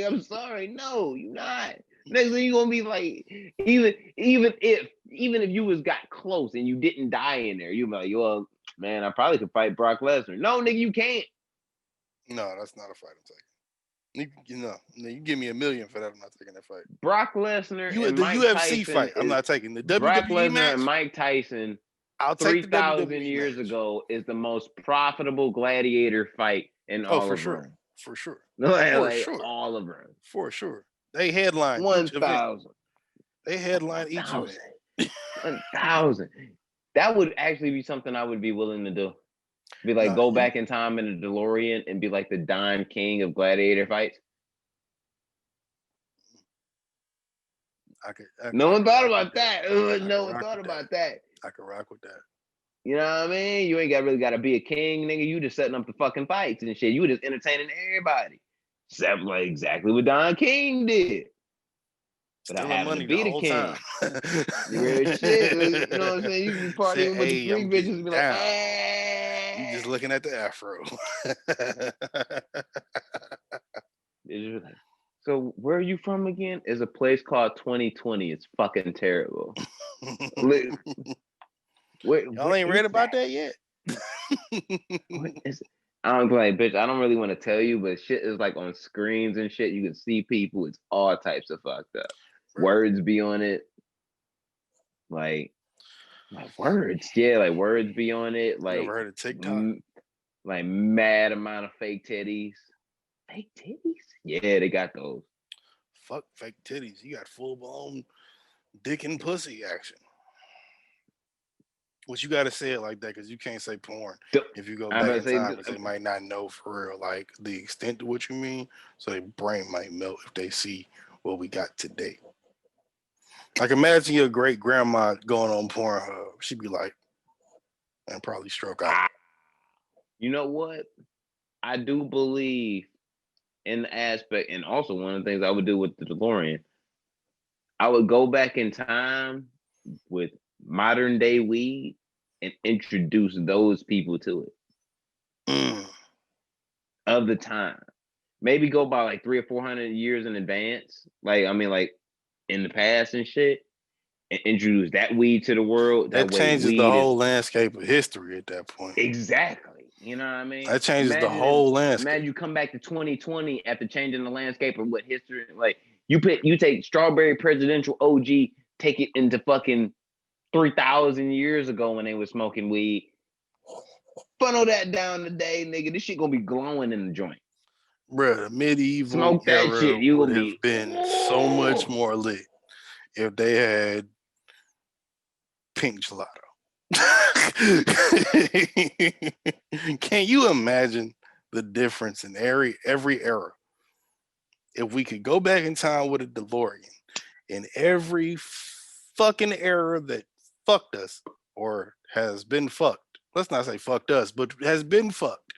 I'm sorry. No, you're not. Next thing you're gonna be like, even if you got close and you didn't die in there, you'd be like, well, man, I probably could fight Brock Lesnar. No, nigga, you can't. No, that's not a fight I'm taking. You give me $1 million for that. I'm not taking that fight. Brock Lesnar and the Mike UFC Tyson fight. I'm not taking the WWE Brock Lesnar match. And Mike Tyson. I'll take 3,000 years ago is the most profitable gladiator fight in all of them. For sure. All of them. For sure. They headline 1,000. They headline each event. 1,000. That would actually be something I would be willing to do. Be like, go back in time in a DeLorean and be like the Don King of gladiator fights. No one thought about that. No one thought about that. I could rock with that. You know what I mean? You ain't really got to be a king, nigga. You just setting up the fucking fights and shit. You just entertaining everybody. Except like exactly what Don King did. But I have to be the king. Real shit. You know what I'm saying? You be partying with the freak bitches and be like, hey. You just looking at the afro. So where are you from again? Is a place called 2020. It's fucking terrible. Y'all ain't read about that yet? I'm like, bitch, I don't really want to tell you, but shit is like on screens and shit. You can see people. It's all types of fucked up. Words be on it. Like words. Yeah, like words be on it. Like, you ever heard of TikTok? Like mad amount of fake titties. Fake titties? Yeah, they got those. Fuck fake titties. You got full-blown dick and pussy action. Which you got to say it like that because you can't say porn. If you go back in time, they might not know for real, like the extent of what you mean. So their brain might melt if they see what we got today. Like imagine your great grandma going on Pornhub. She'd be like, and probably stroke out. You know what? I do believe in the aspect, and also one of the things I would do with the DeLorean, I would go back in time with modern day weed and introduce those people to it of the time. Maybe go by like 300 or 400 years in advance. Like, I mean, like in the past and shit, and introduce that weed to the world. That changes the whole landscape of history at that point. Exactly. You know what I mean? That changes the whole landscape. Imagine you come back to 2020 after changing the landscape of what history, like you take strawberry presidential OG, take it into fucking 3,000 years ago when they were smoking weed. Funnel that down today, nigga. This shit gonna be glowing in the joint. Bruh, the medieval smoke that shit. You would have been so much more lit if they had pink gelato. Can you imagine the difference in every era. If we could go back in time with a DeLorean, in every fucking era that fucked us or has been fucked, let's not say fucked us, but has been fucked,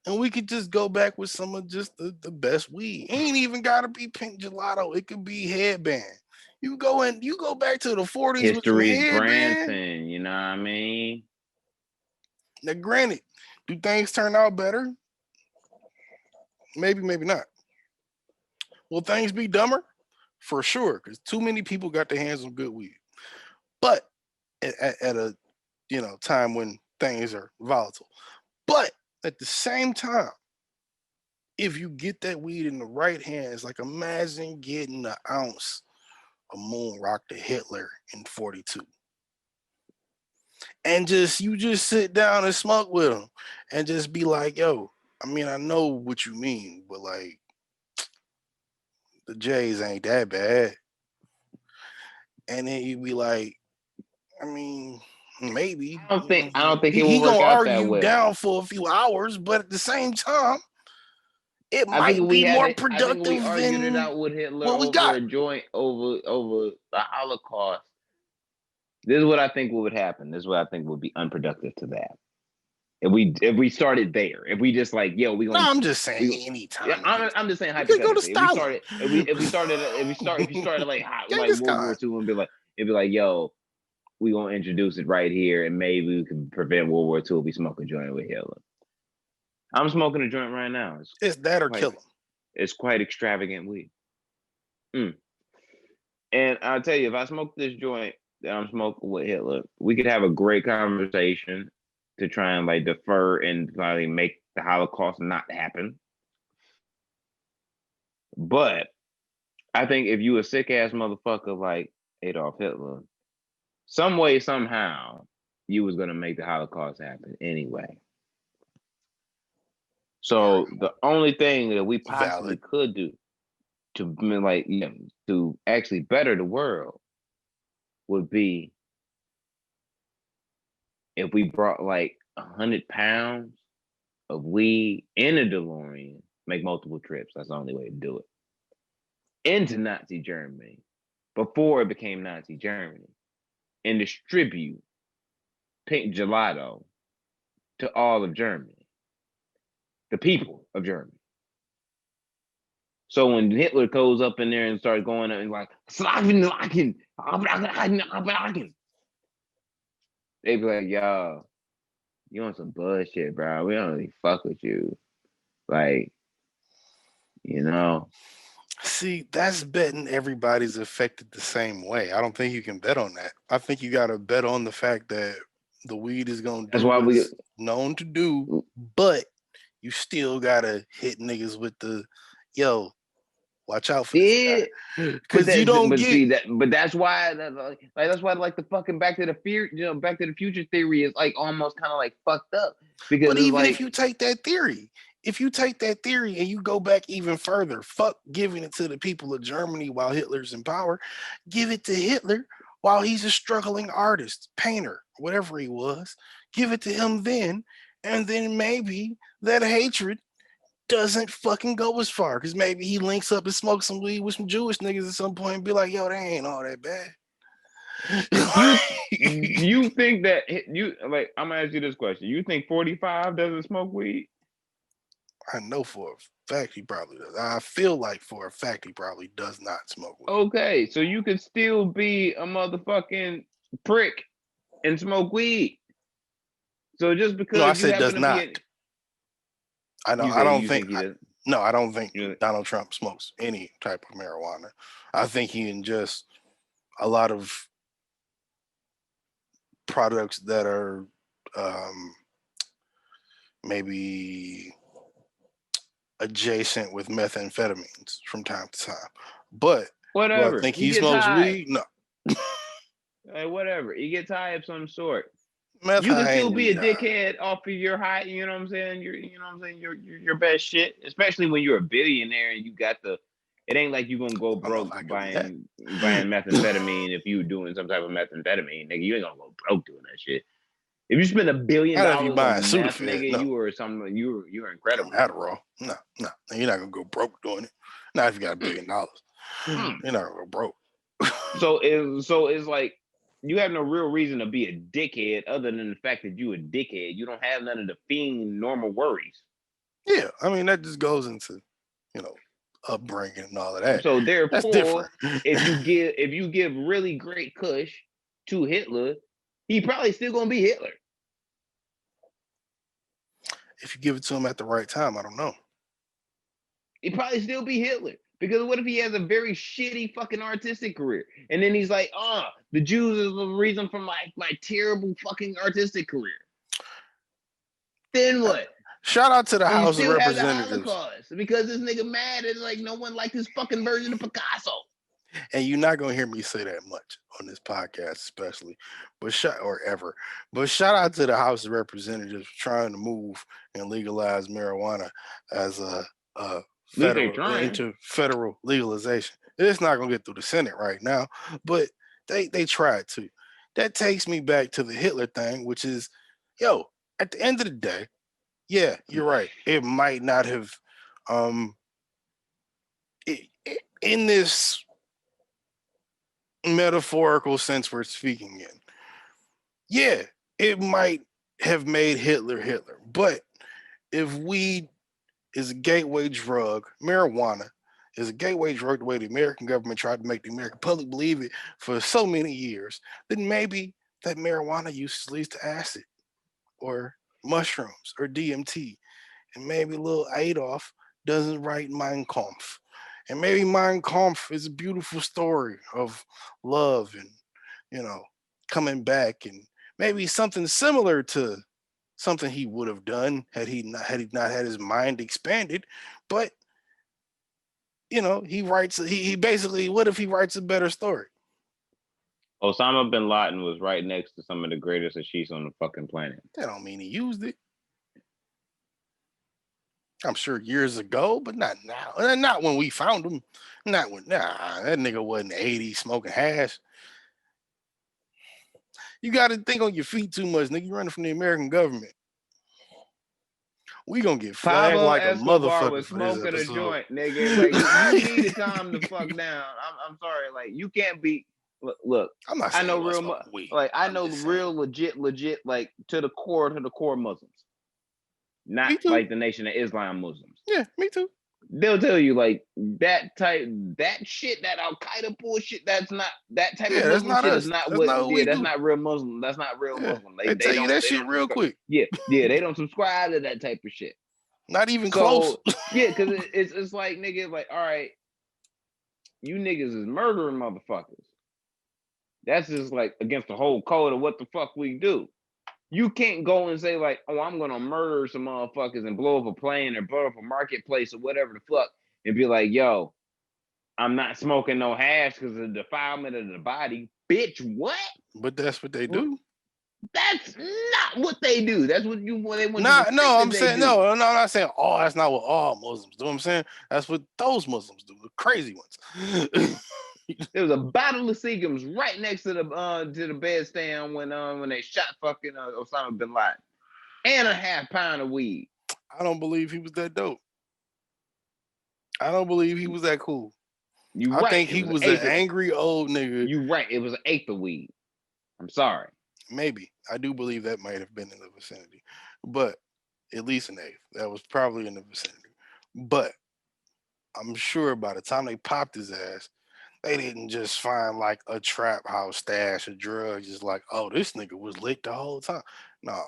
and we could just go back with some of just the best weed. Ain't even gotta be pink gelato. It could be headband. You go back to the 40s with some History headband. Branson, you know what I mean? Now, granted, do things turn out better? Maybe, maybe not. Will things be dumber? For sure, because too many people got their hands on good weed. But at a time when things are volatile. But at the same time, if you get that weed in the right hands, like imagine getting an ounce of Moon Rock to Hitler in 42. And you just sit down and smoke with him and just be like, yo, I mean, I know what you mean, but like the J's ain't that bad. And then you'd be like, I mean, maybe. I don't think it will he work gonna out that argue way. down for a few hours, but at the same time, it I might think be more I think productive we argued it than out with Hitler what we over got. a joint over the Holocaust. This is what I think would happen. This is what I think would be unproductive to that. If we started there, if we just like, yo, we gonna. No, I'm just saying anytime. Yeah, I'm just saying you can go to hypothetically. Stalin. If we started like Genghis World Khan. War II and it'd be like, yo, we gonna introduce it right here, and maybe we can prevent World War II if we smoke a joint with Hitler. I'm smoking a joint right now. It's that or kill him. It's quite extravagant weed. And I'll tell you, if I smoke this joint that I'm smoking with Hitler, we could have a great conversation to try and like defer and like make the Holocaust not happen. But I think if you a sick ass motherfucker like Adolf Hitler, some way, somehow, you was gonna make the Holocaust happen anyway. So the only thing that we possibly could do to actually better the world would be if we brought like 100 pounds of weed in a DeLorean, make multiple trips. That's the only way to do it. Into Nazi Germany before it became Nazi Germany, and distribute pink gelato to all of Germany, the people of Germany. So when Hitler goes up in there and starts going up and like, they be like, yo, you on some bullshit, bro. We don't really fuck with you. Like, you know. See, that's betting everybody's affected the same way. I don't think you can bet on that. I think you got to bet on the fact that the weed is going to do what it's known to do, but you still got to hit niggas with the, yo, watch out for this guy. Because you don't get... But that's why, that's why like the fucking Back to the Future theory is like almost kind of like fucked up. Because but even if you take that theory, and you go back even further, fuck giving it to the people of Germany while Hitler's in power, give it to Hitler while he's a struggling artist, painter, whatever he was. Give it to him then, and then maybe that hatred doesn't fucking go as far, because maybe he links up and smokes some weed with some Jewish niggas at some point and be like, yo, they ain't all that bad. You think that I'm gonna ask you this question. You think 45 doesn't smoke weed? I know for a fact he probably does. I feel like for a fact he probably does not smoke weed. Okay, so you could still be a motherfucking prick and smoke weed. So just because I said does not. I don't think Donald Trump smokes any type of marijuana. I think he ingests a lot of products that are maybe adjacent with methamphetamines from time to time. But whatever. I think he smokes weed? No. Whatever. He gets high of some sort. Meth you can still be a dickhead off of your high, you know what I'm saying? Your best shit, especially when you're a billionaire and you got it ain't like you're gonna go broke buying methamphetamine if you're doing some type of methamphetamine. Nigga, you ain't gonna go broke doing that shit. If you spend $1 billion not if you buying on meth, Sudafed, nigga, no. you were something. You were incredible. Adderall, no, you're not gonna go broke doing it. Not if you got $1 billion. You're not gonna go broke. So it's like you have no real reason to be a dickhead other than the fact that you a dickhead. You don't have none of the fiend normal worries. Yeah, I mean that just goes into, upbringing and all of that. So therefore, that's different. if you give really great kush to Hitler, he probably still gonna be Hitler. If you give it to him at the right time, I don't know. He'd probably still be Hitler. Because what if he has a very shitty fucking artistic career? And then he's like, the Jews is the reason for my terrible fucking artistic career. Then what? Shout out to the House of Still have Representatives. the Holocaust because this nigga mad and like no one liked his fucking version of Picasso. And you're not gonna hear me say that much on this podcast, especially, but shout out to the House of Representatives trying to move and legalize marijuana as a federal legalization. It's not gonna get through the Senate right now, but they tried to. That takes me back to the Hitler thing, which is, at the end of the day, yeah, you're right. It might not have, in this metaphorical sense we're speaking in, yeah, it might have made Hitler, but if weed is a gateway drug, marijuana is a gateway drug, the way the American government tried to make the American public believe it for so many years, then maybe that marijuana use leads to acid or mushrooms or DMT, and maybe little Adolf doesn't write Mein Kampf. And maybe Mein Kampf is a beautiful story of love and, coming back, and maybe something similar to something he would have done had he not had his mind expanded. But, he writes, he basically, what if he writes a better story? Osama bin Laden was right next to some of the greatest hashis on the fucking planet. That don't mean he used it. I'm sure years ago, but not now. And not when we found him. That nigga wasn't 80 smoking hash. You got to think on your feet too much, nigga. You running from the American government. We gonna get flagged Pablo like Escobar a motherfucker was for this smoking episode. a joint, nigga. Like you need to calm the fuck down. I'm sorry, like you can't be. Look, I'm not saying I know real, like I know real legit, like to the core Muslims, not like the Nation of Islam Muslims. Yeah, me too. They'll tell you like that shit, that Al Qaeda bullshit. That's not that type of Muslim shit. Is not what. That's not real Muslim. That's not real Muslim. They tell you that shit real quick. Yeah, they don't subscribe to that type of shit. Not even close. Yeah, because it's like nigga, like all right, you niggas is murdering motherfuckers. That's just like against the whole code of what the fuck we do. You can't go and say like, oh, I'm gonna murder some motherfuckers and blow up a plane or blow up a marketplace or whatever the fuck, and be like, yo, I'm not smoking no hash because of the defilement of the body. Bitch, what? But that's what they do. That's not what they do. That's what they want. I'm saying no. I'm not saying that's not what all Muslims do. I'm saying that's what those Muslims do, the crazy ones. There was a bottle of Seagram's right next to the bedstand when they shot fucking Osama bin Laden, and a half pound of weed. I don't believe he was that dope. I don't believe he was that cool. I think he was an angry old nigga. You right. It was an eighth of weed. I'm sorry. Maybe. I do believe that might have been in the vicinity, but at least an eighth. That was probably in the vicinity. But I'm sure by the time they popped his ass, they didn't just find like a trap house stash of drugs. Just like, oh, this nigga was lit the whole time. Nah.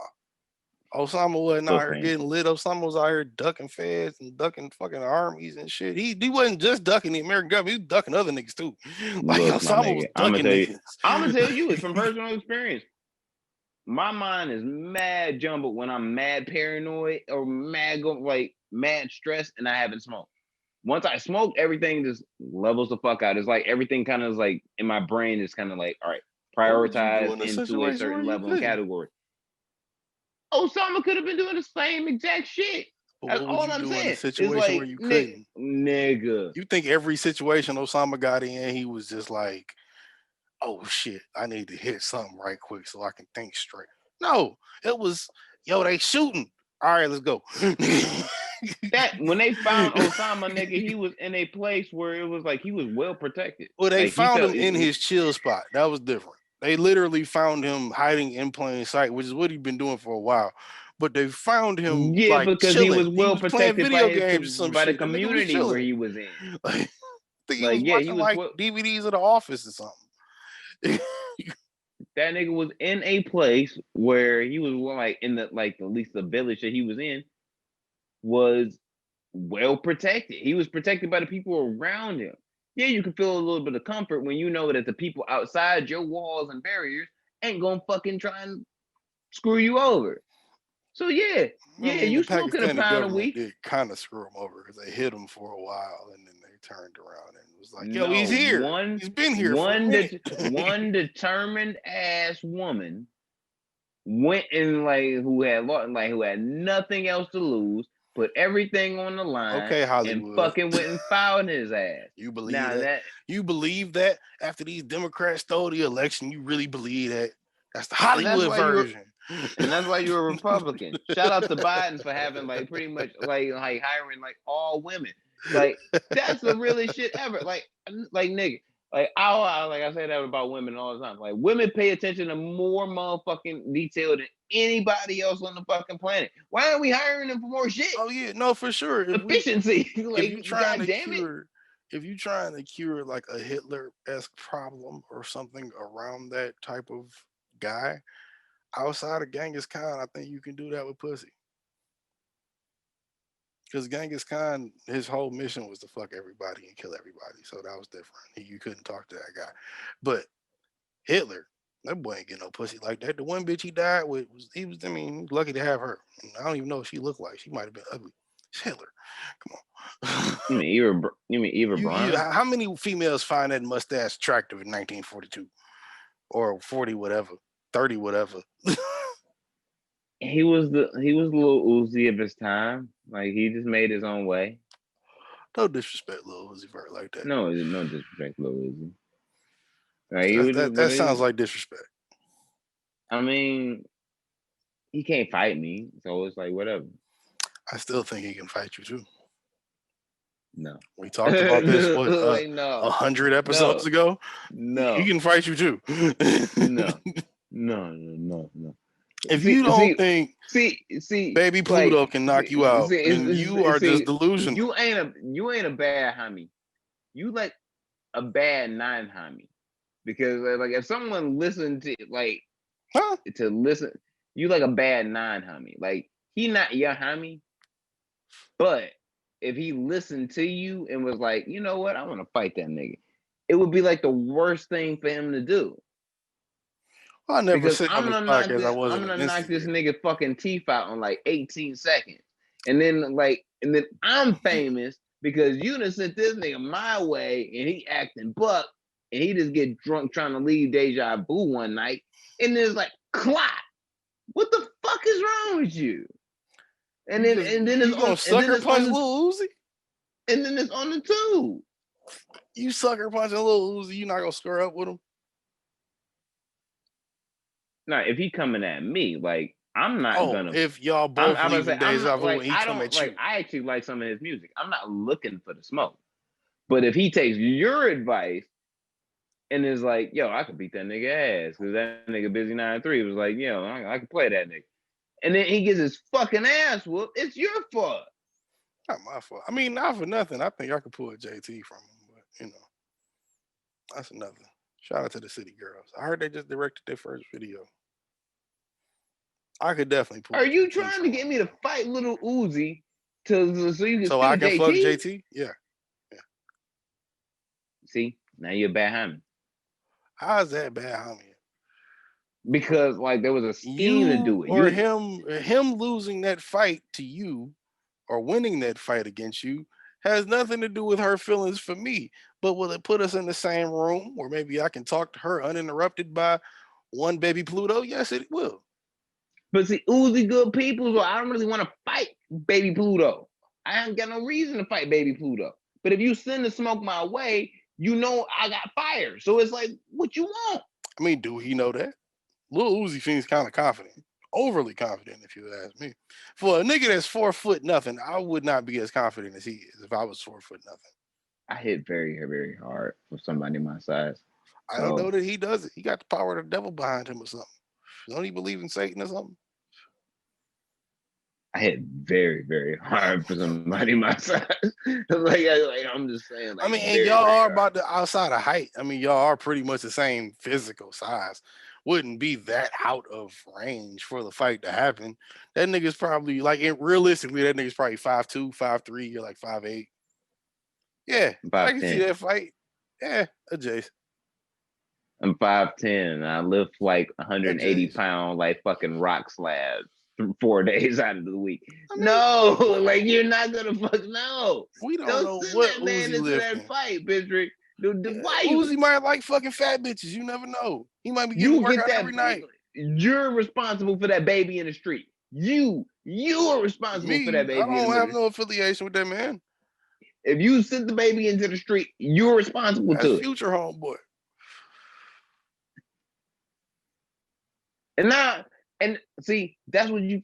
Osama wasn't out here getting lit. Osama was out here ducking feds and ducking fucking armies and shit. He wasn't just ducking the American government. He was ducking other niggas too. Like Osama was ducking niggas. I'm gonna tell you, it's from personal experience. My mind is mad jumbled when I'm mad paranoid or mad stressed and I haven't smoked. Once I smoke, everything just levels the fuck out. It's like everything kind of is like in my brain is kind of like, all right, prioritize into a certain level and category. Osama could have been doing the same exact shit. That's all I'm saying. In a situation like, where you couldn't, nigga. You think every situation Osama got in, he was just like, oh shit, I need to hit something right quick so I can think straight. No, it was, yo, they shooting. All right, let's go. That when they found Osama, nigga, he was in a place where it was like he was well protected. Well, they like found him in his chill spot. That was different. They literally found him hiding in plain sight, which is what he'd been doing for a while. But they found him like because chilling. he was well playing protected video by games or some by the shit. That nigga was community where chilling. he was in. Like, I think he Like, was yeah, watching he was like DVDs of The Office or something. That nigga was in a place where he was like in the at least the village that he was in was well protected. He was protected by the people around him. Yeah, you can feel a little bit of comfort when you know that the people outside your walls and barriers ain't gonna fucking try and screw you over. So yeah, I mean, you the smoking a Pakistani pound a government week. did kind of screw him over because they hit him for a while and then they turned around and was like, "Yo, No, he's here. He's been here for a minute." One determined ass woman went in who had nothing else to lose, put everything on the line, Okay, Hollywood, and fucking went and fouled his ass. You believe that? You believe that after these Democrats stole the election? You really believe that? That's the Hollywood version. And that's why you're a Republican. Shout out to Biden for having pretty much hiring all women. That's the realest shit ever. Nigga. I say that about women all the time. Like, women pay attention to more motherfucking detail than anybody else on the fucking planet. Why aren't we hiring them for more shit? Oh yeah, no, for sure. Efficiency. If you're trying to cure like a Hitler-esque problem or something around that type of guy, outside of Genghis Khan, I think you can do that with pussy. Because Genghis Khan, his whole mission was to fuck everybody and kill everybody. So that was different. You couldn't talk to that guy. But Hitler, that boy ain't getting no pussy like that. The one bitch he died with he was lucky to have her. And I don't even know what she looked like. She might have been ugly. It's Hitler. Come on. You mean Eva Braun? How many females find that mustache attractive in 1942? Or 40 whatever. 30 whatever. He was a little Uzi of his time. Like, he just made his own way. No disrespect, Lil Uzi Vert like that. No disrespect, Lil Uzi. That sounds like disrespect. I mean, he can't fight me, so it's like whatever. I still think he can fight you too. No, we talked about this 100 episodes ago. No, he can fight you too. No. If you don't think baby Pluto can knock you out, then you are just delusional. You ain't a bad homie. You like a bad non-homie. Because if someone listened to you like a bad non-homie. Like, he not your homie, but if he listened to you and was like, you know what, I want to fight that nigga, it would be like the worst thing for him to do. I never said on this podcast I wasn't. I'm gonna knock this nigga fucking teeth out in 18 seconds, and then I'm famous because you done sent this nigga my way, and he acting buck, and he just get drunk trying to leave Deja Vu one night, and there's clot. What the fuck is wrong with you? And then it's on sucker punch Lil Uzi, and then it's on the tube. You sucker punching Lil Uzi, you not gonna square up with him? Now, if he coming at me, I'm not gonna. If y'all both leaving Deja Vu and he come at you, I actually like some of his music. I'm not looking for the smoke, but if he takes your advice and is like, yo, I could beat that nigga ass because that nigga Busy 9-3 was like, yo, I can play that nigga, and then he gets his fucking ass whooped, it's your fault. Not my fault. I mean, not for nothing. I think I could pull a JT from him, but that's another. Shout out to the City Girls. I heard they just directed their first video. I could definitely pull. Are you trying to get me to fight Little Uzi so you can I can fuck JT? Yeah. See, now you're a bad homie. How's that bad homie? Because there was a scheme to do it. Or him losing that fight to you or winning that fight against you has nothing to do with her feelings for me. But will it put us in the same room where maybe I can talk to her uninterrupted by one baby Pluto? Yes, it will. But see, Uzi good people, so I don't really want to fight baby Pluto. I ain't got no reason to fight baby Pluto. But if you send the smoke my way, I got fire. So it's like, what you want? I mean, do he know that? Lil Uzi seems kind of confident. overly confident, if you ask me. For a nigga that's 4 foot nothing, I would not be as confident as he is if I was 4 foot nothing. I hit very, very hard for somebody my size. I don't know that he does it. He got the power of the devil behind him or something. Don't he believe in Satan or something? I hit very, very hard for somebody my size. I'm just saying. Like, I mean, and very, y'all very are hard. about the outside of height. I mean, y'all are pretty much the same physical size. Wouldn't be that out of range for the fight to happen. That nigga's probably like, realistically, that nigga's probably 5'2", 5'3", you're like 5'8". Yeah, I can see that fight. Yeah, adjacent. I'm 5'10". I lift like 180 pound, like fucking rock slabs 4 days out of the week. I mean, no, like you're not gonna no. We don't know what that man Uzi into lifting. that fight, Bistrick. Why Uzi might like fucking fat bitches. You never know. He might be getting you workout get that every night. You're responsible for that baby in the street. You are responsible for that baby. I don't have no affiliation with that man. If you sent the baby into the street, you're responsible to it. Future homeboy. And see, that's what you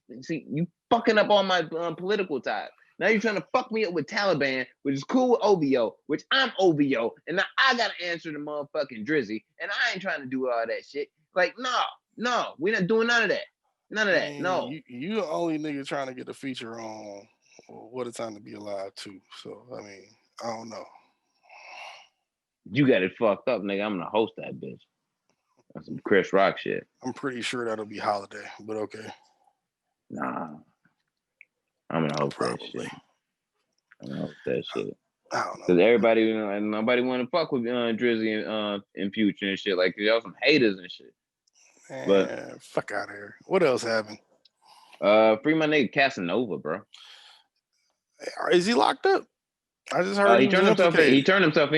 fucking up all my political ties. Now you're trying to fuck me up with Taliban, which is cool with OVO, which I'm OVO, and now I gotta answer the motherfucking Drizzy, and I ain't trying to do all that shit. Like, no, we're not doing none of that. None of that. No. You the only nigga trying to get a feature on What a Time to Be Alive too. So I mean, I don't know. You got it fucked up, nigga. I'm gonna host that bitch. That's some Chris Rock shit. I'm pretty sure that'll be Holiday, but okay. Nah. I'm gonna host that shit. I'm gonna host that shit. I don't know. Because everybody, nobody want to fuck with Drizzy and Future and shit. Like, y'all some haters and shit. Man, but fuck out of here. What else happened? Free my nigga Casanova, bro. Is he locked up? I just heard he turned himself in. He turned himself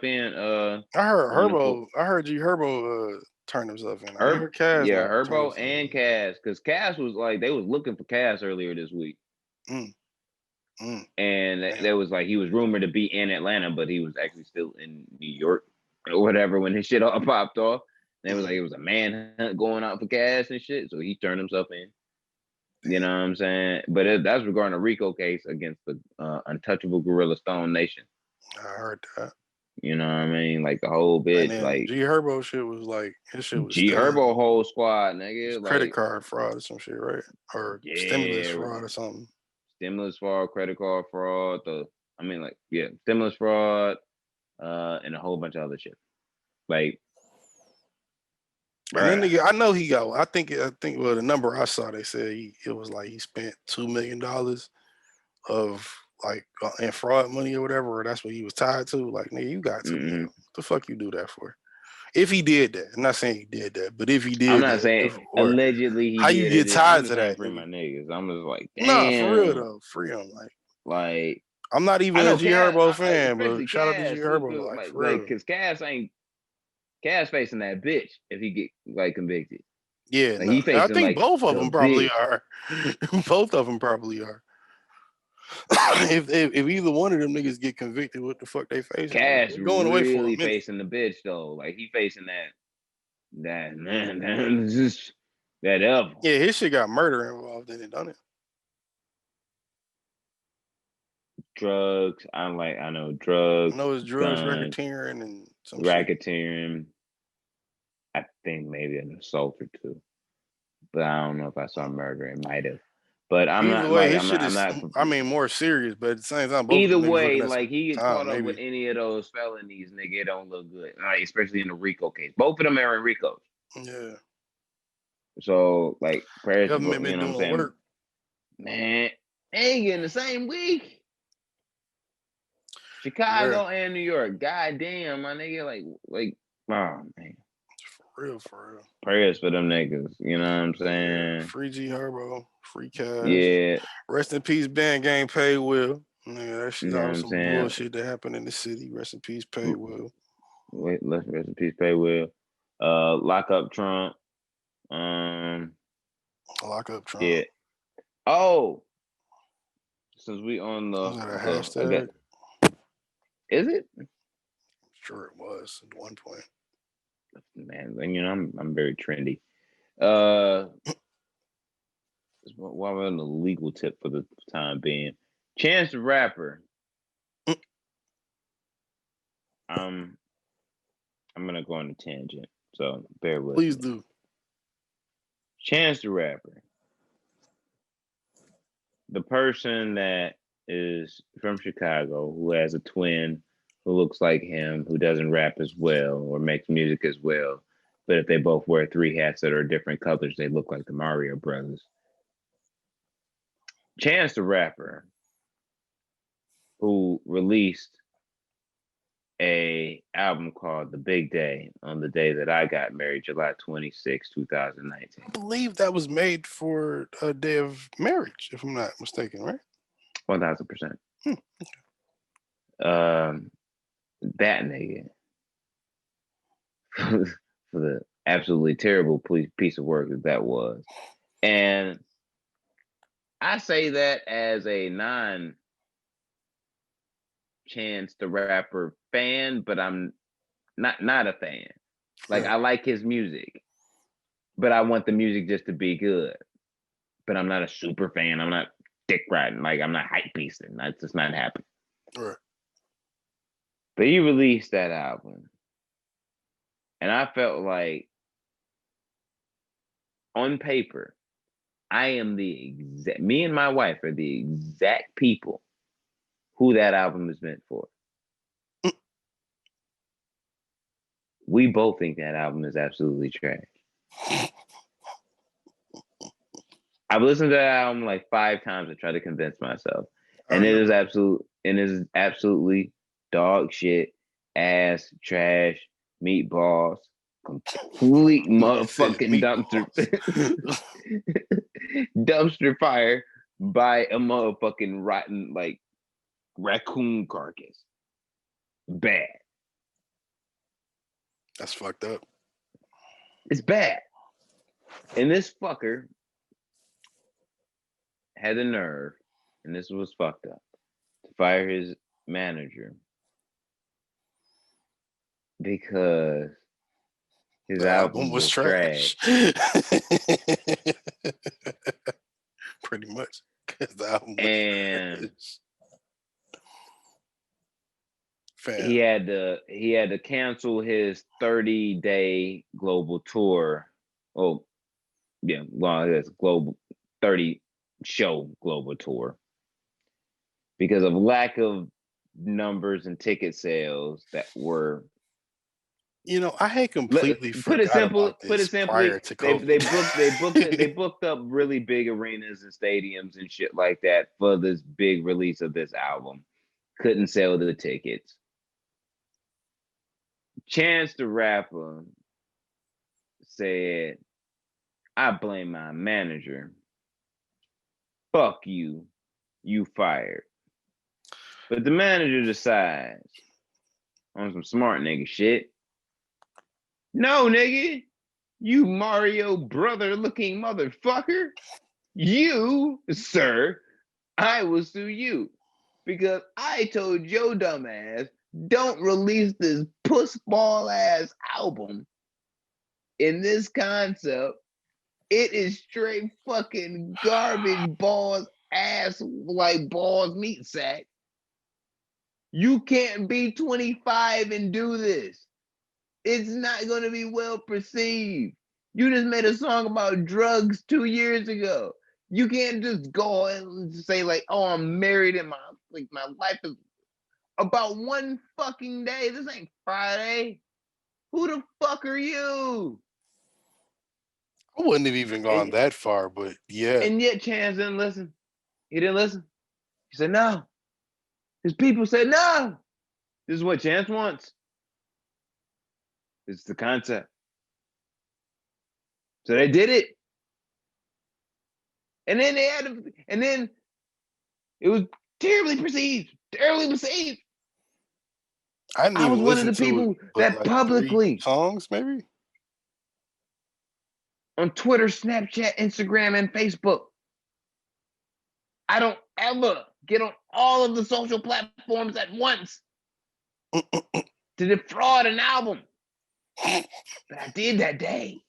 in. I heard Herbo. I heard G Herbo turned himself in. I heard Cass. Yeah, Herbo and Cass, because Cass was like, they was looking for Cass earlier this week. And there was like, he was rumored to be in Atlanta, but he was actually still in New York or whatever when his shit all popped off. And it was like, it was a manhunt going out for Cass and shit, so he turned himself in. You know what I'm saying? But that's regarding a RICO case against the untouchable Gorilla Stone Nation. I heard that. You know what I mean? Like the whole bitch, and like G Herbo shit was like, his shit was G Herbo whole squad, nigga. Credit card fraud or some shit, right? Or stimulus fraud or something. Stimulus fraud, credit card fraud, stimulus fraud, and a whole bunch of other shit. Like, and then nigga, I know he got. I think the number I saw, they said it was like he spent $2 million of like in fraud money or whatever, or that's what he was tied to. Like, nigga, you got $2 million. What the fuck you do that for? If he did that, I'm not saying he did that, but if he did, I'm not saying allegedly he how did you get tied to that? Free my niggas. I'm just like, damn. Nah, for real though, free him. Like I'm not even a G Herbo fan, but shout out to G Herbo. Like, for real. Because Cass facing that bitch if he get like convicted. Yeah, like, he facing, I think both of them probably are. Both of them probably are. if either one of them niggas get convicted, what the fuck they facing? Cass going away for a minute. Facing the bitch though. Like, he facing that man, just that ever. Yeah, his shit got murder involved in it, don't it? Drugs. I know drugs. I know it's drugs, racketeering, and some racketeering. Shit. I think maybe an assault or two, but I don't know if I saw murder. It might have. But I'm either not. Way, like, his shit is. I mean, more serious, but at the same time, both either way, like he gets caught up with any of those felonies, nigga, it don't look good. Like, especially in the RICO case. Both of them are in RICO. Yeah. So like, government been doing work. Man, ain't getting the same week. Chicago and New York. God damn, my nigga. Like, oh man. For real. Prayers for them niggas. You know what I'm saying? Free G Herbo. Free Cash. Yeah. Rest in peace, Band Gang Pay Will. Nigga, that shit was some bullshit that happened in the city. Rest in peace, Pay Will. Wait, let's rest in peace, Pay Will. Lock up Trump. Lock up Trump. Yeah. Oh. Since we on the hashtag. Is it? I'm sure it was at one point. Man, you know, I'm very trendy. While we're on the legal tip for the time being, Chance the Rapper. I'm gonna go on a tangent, so bear with Please me. do. Chance the Rapper, the person that is from Chicago who has a twin who looks like him, who doesn't rap as well or makes music as well, but if they both wear 3 hats that are different colors, they look like the Mario Brothers. Chance the Rapper, who released a album called The Big Day on the day that I got married, July 26, 2019. I believe that was made for a day of marriage, if I'm not mistaken, right? 1000%. That nigga for the absolutely terrible piece of work that was. And I say that as a non-Chance the Rapper fan, but I'm not a fan. Like, I like his music, but I want the music just to be good. But I'm not a super fan. I'm not dick riding. Like, I'm not hype beasting. That's just not happening. Right. But he released that album. And I felt like, on paper, me and my wife are the exact people who that album is meant for. We both think that album is absolutely trash. I've listened to that album like 5 times to try to convince myself. And it is absolutely dog shit, ass, trash, meatballs, complete motherfucking dumpster fire by a motherfucking rotten, like, raccoon carcass. Bad. That's fucked up. It's bad. And this fucker had the nerve, and this was fucked up, to fire his manager because his album was trash. Pretty much. Because the album was and trash. he had to cancel his 30-day global tour. Oh, yeah, well, it's global 30 show global tour because of lack of numbers and ticket sales that were. I had completely Put it simply, prior to COVID. they booked up really big arenas and stadiums and shit like that for this big release of this album. Couldn't sell the tickets. Chance the Rapper said, "I blame my manager. Fuck you. You fired." But the manager decides on some smart nigga shit. "No, nigga, you Mario brother looking motherfucker. You, sir, I will sue you because I told your dumb ass don't release this pussball ass album in this concept. It is straight fucking garbage balls ass like balls meat sack. You can't be 25 and do this. It's not going to be well perceived. You just made a song about drugs 2 years ago. You can't just go and say like, oh, I'm married and my life is about one fucking day. This ain't Friday. Who the fuck are you?" I wouldn't have even gone that far, but yeah. And yet Chance didn't listen. He didn't listen. He said no. His people said no. This is what Chance wants. It's the concept. So they did it. And then it was terribly perceived. Terribly perceived. I was one of the people that publicly 3 songs, maybe on Twitter, Snapchat, Instagram, and Facebook. I don't ever get on all of the social platforms at once to defraud an album. But I did that day.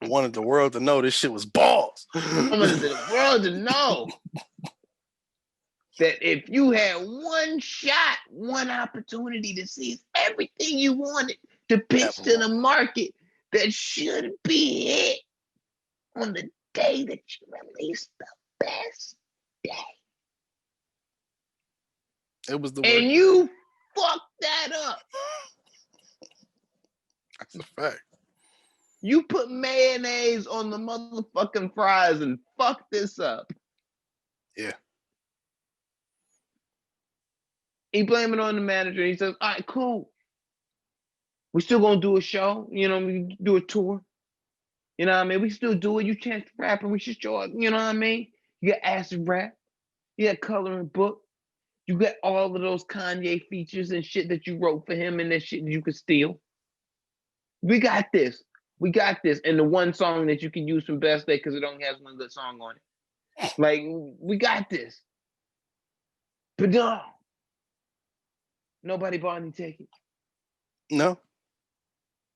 Wanted the world to know this shit was balls. I wanted the world to know that if you had one shot, one opportunity to seize everything you wanted to pitch to the market, that should be it on the day that you release the best day. It was the and you fucked that up. That's a fact. You put mayonnaise on the motherfucking fries and fuck this up. Yeah. He blamed it on the manager. He says, all right, cool. We're still going to do a show. You know, we do a tour. You know what I mean? We still do it. You Chance the Rapper. We should show up. You know what I mean? You got acid rap. You got coloring book. You got all of those Kanye features and shit that you wrote for him and that shit you could steal. We got this. We got this. And the one song that you can use from Best Day because it only has one good song on it. Like, we got this. But no. Nobody bought any tickets. No.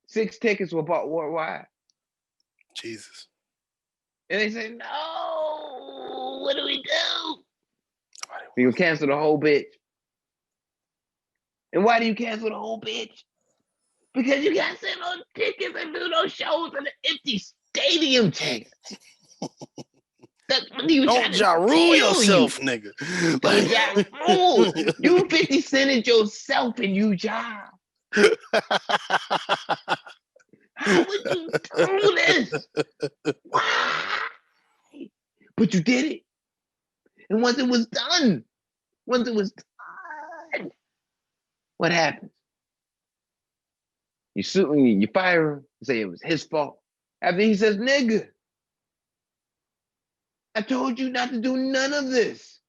6 tickets were bought worldwide. Jesus. And they say, no, what do we do? You cancel the whole bitch. And why do you cancel the whole bitch? Because you got to sell those tickets and do those shows in an empty stadium, Chance. That's what you don't Ja Rule yourself, nigga. Don't Ja Rule. You 50 Cented yourself and you Ja. How would you do this? Why? But you did it. And once it was done, what happens? You fire him, say it was his fault. After he says, nigga, I told you not to do none of this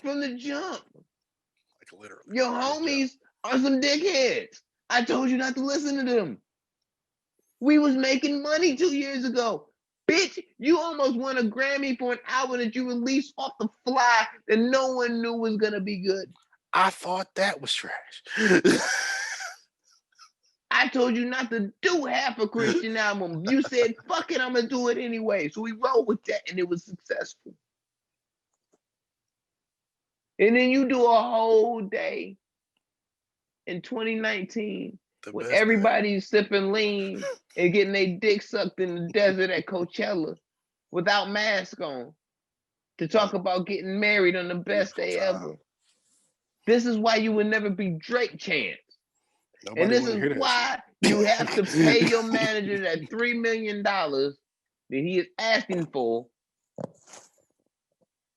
from the jump. Like literally. Your homies are some dickheads. I told you not to listen to them. We was making money 2 years ago. Bitch, you almost won a Grammy for an album that you released off the fly that no one knew was going to be good. I thought that was trash. I told you not to do half a Christian album. You said, fuck it, I'm going to do it anyway. So we rolled with that, and it was successful. And then you do a whole day in 2019 when everybody's sipping lean and getting their dick sucked in the desert at Coachella without mask on to talk about getting married on the best day ever. This is why you would never be Drake, Chance. Nobody and this is why you have to pay your manager that $3 million that he is asking for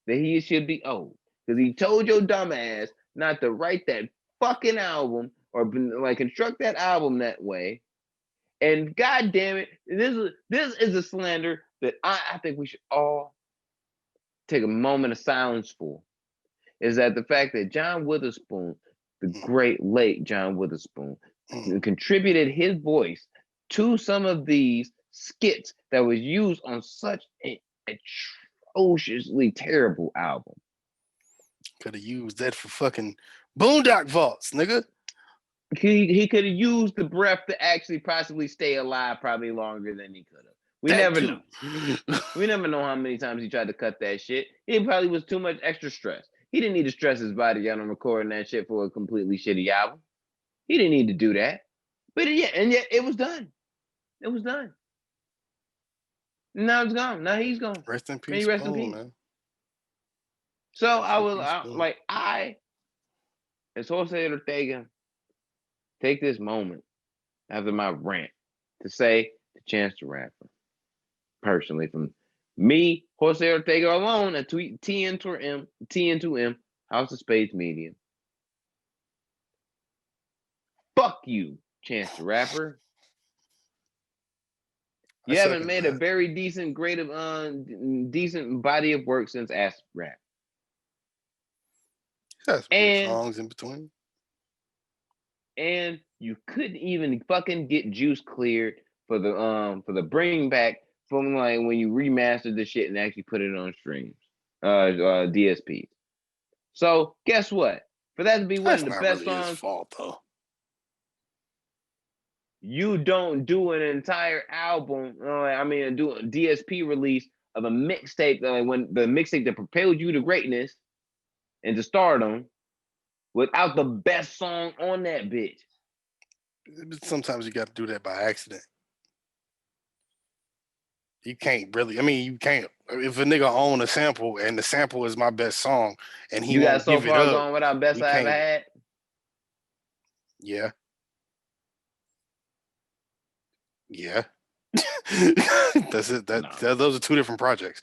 that he should be owed. Because he told your dumb ass not to write that fucking album or like construct that album that way. And god damn it, this is a slander that I think we should all take a moment of silence for. Is that the fact that John Witherspoon, the great late John Witherspoon, contributed his voice to some of these skits that was used on such an atrociously terrible album. Could have used that for fucking Boondock Vaults, nigga. He could have used the breath to actually possibly stay alive probably longer than he could have. We never know. We never know how many times he tried to cut that shit. It probably was too much extra stress. He didn't need to stress his body out on recording that shit for a completely shitty album. He didn't need to do that. But yet it was done. It was done. Now it's gone. Now he's gone. Rest in peace. May he rest in peace. Man. So I as Jose Ortega, take this moment after my rant to say to Chance the Rapper, personally, from me, Jose Ortega alone, at TN2M, House of Spades Media. Fuck you, Chance the Rapper. You haven't made a very decent body of work since Acid Rap. That's good songs in between. And you couldn't even fucking get Juice cleared for the bring back from like when you remastered the shit and actually put it on streams, DSPs. So guess what? For that to be one of the best songs, fault though. you don't do an entire album. Do a DSP release of a mixtape. When the mixtape that propelled you to greatness and to stardom, without the best song on that bitch. Sometimes you got to do that by accident. You can't really. I mean, you can't. If a nigga own a sample and the sample is my best song, and he won't give it up, gone without best I ever had. Yeah. Yeah. That's it. Those are two different projects.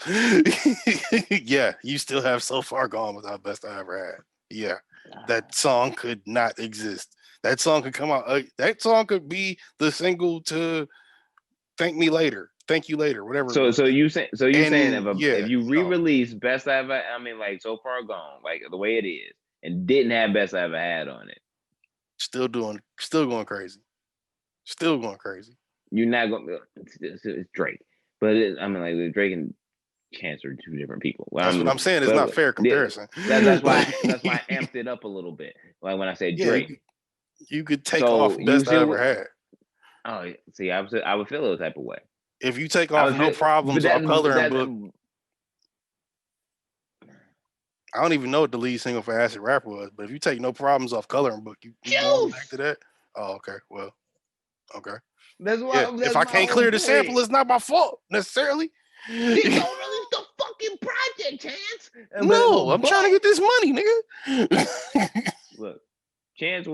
Yeah, you still have So Far Gone without Best I Ever Had. Yeah, that song could not exist. That song could come out. That song could be the single to Thank You Later, whatever. So you saying if you re-release Best I Ever, So Far Gone, like the way it is, and didn't have Best I Ever Had on it, still going crazy. You're not gonna. It's Drake, but Drake and Chance are two different people. That's what I'm saying. It's not fair comparison. That's why I amped it up a little bit. Like when I said Drake, you could take off Best I Ever Had. Oh, see, I would feel those type of way. If you take off No Problems off Coloring Book, I don't even know what the lead single for Acid Rap was, but if you take No Problems off Coloring Book, you going back to that? Oh, okay. Well, okay. That's why. Yeah. If I can't clear the sample, it's not my fault necessarily. You don't release the fucking project, Chance. No, I'm trying to get this money, nigga. Look, Chance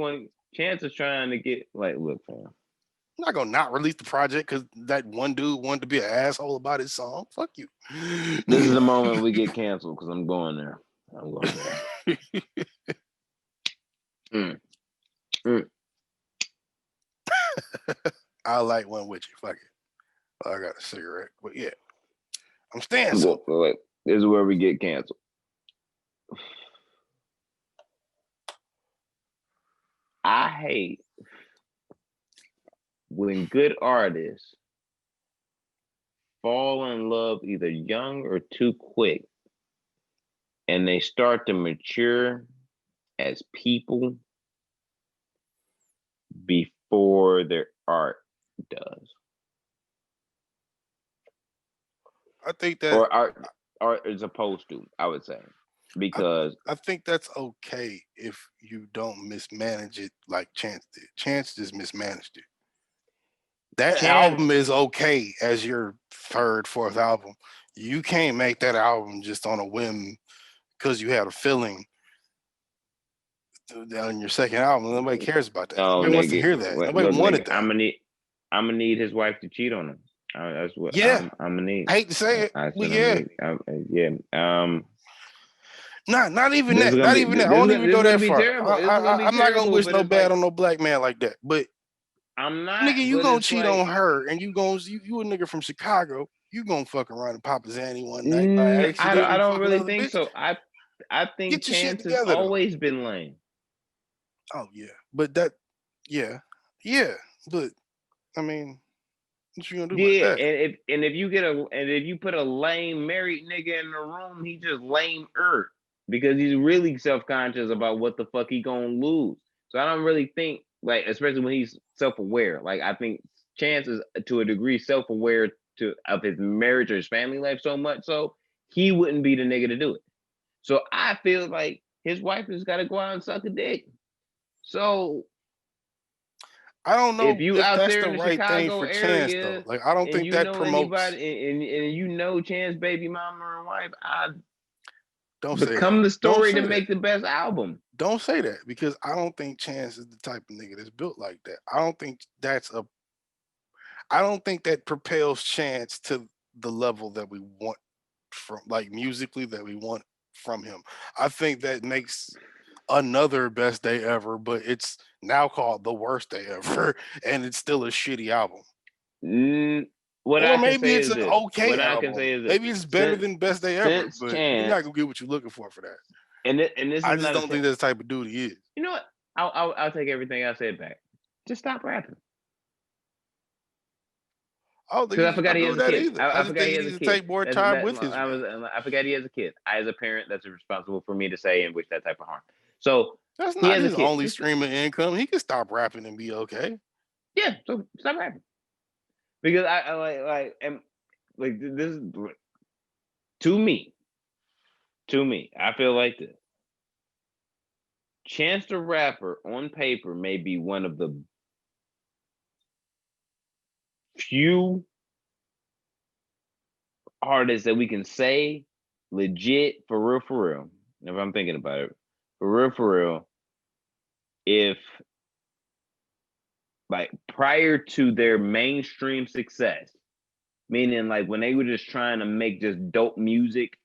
is trying to get look, fam. I'm not gonna not release the project because that one dude wanted to be an asshole about his song. Fuck you. This is the moment we get canceled because I'm going there. I like one with you. Fuck it. I got a cigarette, but yeah, I'm staying. So this is where we get canceled. I hate when good artists fall in love either young or too quick, and they start to mature as people before their art does. I think that or art is opposed to, I would say, because I think that's okay if you don't mismanage it like Chance did. Chance just mismanaged it. That album is okay as your third, fourth album. You can't make that album just on a whim because you had a feeling on your second album. Nobody cares about that. Nobody wants to hear that. Nobody wanted that. I'm gonna need his wife to cheat on him. That's what I'm gonna need. I hate to say it. Not even that. Not even that. I won't even go that far. I'm not gonna wish no bad on no black man like that. But I'm not. Nigga, you gonna cheat on her, and you a nigga from Chicago. You gonna fuck around and pop a Zanny one night by accident. I don't really think so. I think Chance has always been lame. Oh yeah, but but I mean, what you gonna do about that? And if you put a lame married nigga in the room, he just lame-er because he's really self-conscious about what the fuck he gonna lose. So I don't really think, especially when he's self-aware. I think Chance is to a degree self-aware of his marriage or his family life so much so he wouldn't be the nigga to do it. So I feel like his wife has got to go out and suck a dick. So I don't know if you out that's there the in the right Chicago thing for area, Chance though. I don't think that promotes and Chance baby mama and wife, I don't become the story to make the best album. Don't say that because I don't think Chance is the type of nigga that's built like that. I don't think that propels Chance to the level that we want from musically that we want from him. I think that makes another Best Day Ever, but it's now called The Worst Day Ever, and it's still a shitty album. Maybe it's an okay album. Maybe it's better than Best Day Ever, but you're not gonna get what you're looking for that. And this I just don't think that's the type of dude he is. You know what? I'll take everything I said back. Just stop rapping. Because I forgot he has a kid. I forgot he has a kid. Take more time with his. I forgot he has a kid. As a parent, that's responsible for me to say and wish that type of harm. So that's not his only stream of income. He can stop rapping and be okay. Yeah, so stop rapping. Because I am like this is to me, I feel like this. Chance the Rapper on paper may be one of the few artists that we can say legit for real. If I'm thinking about it, for real, if like prior to their mainstream success, meaning like when they were just trying to make just dope music,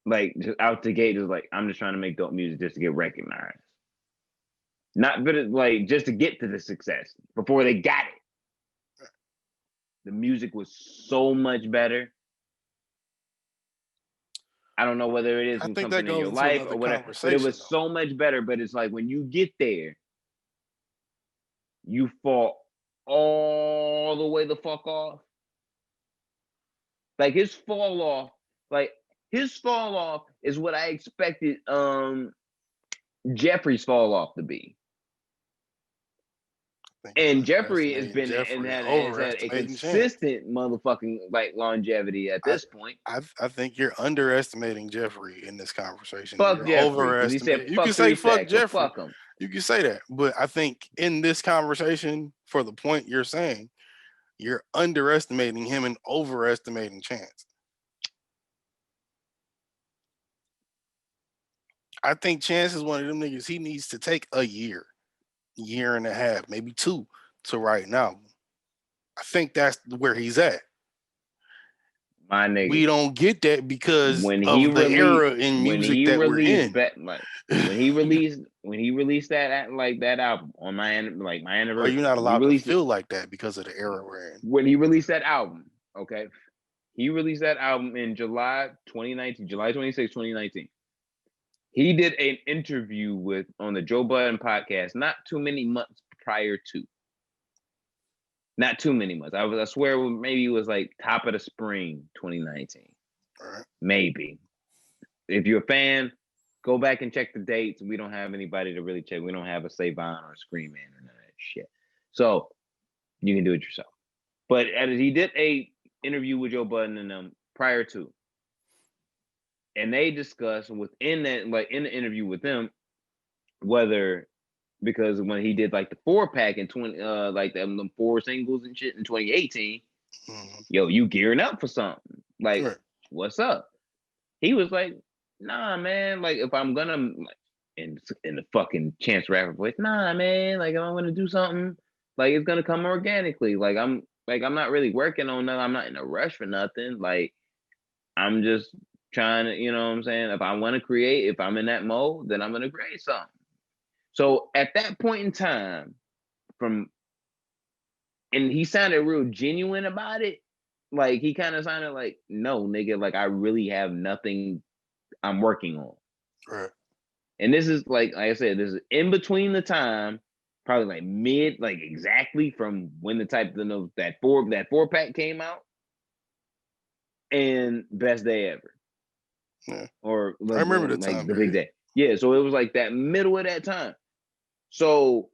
like just out the gate, just like I'm just trying to make dope music just to get recognized. Not but like just to get to the success before they got it. The music was so much better. I don't know whether it is from something in your life or whatever, but it was so much better. But it's like when you get there, you fall all the way the fuck off. Like his fall off is what I expected Jeffrey's fall off to be. And Jeffrey has been and has had a consistent motherfucking like longevity at this point. I think you're underestimating Jeffrey in this conversation. Fuck you're Jeffrey. overestimating. You can say fuck Jeffrey. Fuck him. You can say that, but I think in this conversation, for the point you're saying, you're underestimating him and overestimating Chance. I think Chance is one of them niggas. He needs to take a year and a half, maybe 2 to write an album. I think that's where he's at. My nigga. We don't get that because of the era in music that we're in. When he released that album on my anniversary. Are you not allowed to feel like that because of the era we're in? When he released that album, okay. He released that album in July 2019, July 26, 2019. He did an interview on the Joe Budden podcast not too many months prior to. Not too many months. I swear maybe it was like top of the spring 2019. Right. Maybe. If you're a fan, go back and check the dates. We don't have anybody to really check. We don't have a Savon or a Scream Man or none of that shit. So you can do it yourself. But he did a interview with Joe Budden and them prior to. And they discussed within that, like in the interview with them, whether because when he did like the 4-pack in 20 like them 4 singles and shit in 2018, yo, you gearing up for something. Like, what's up? He was like, nah, man, like if I'm gonna in the fucking Chance Rapper voice, nah, man, like if I'm gonna do something, like it's gonna come organically. Like I'm not really working on nothing. I'm not in a rush for nothing. Like I'm just trying to, you know what I'm saying? If I want to create, if I'm in that mode, then I'm gonna create something. So at that point in time, and he sounded real genuine about it. Like he kind of sounded like, no, nigga, like I really have nothing I'm working on. Right. And this is like I said, this is in between the time, probably like mid, like exactly from when the type of that 4-pack came out and Best Day Ever. Yeah. Or I remember the like time the big day. Yeah, so it was like that middle of that time. So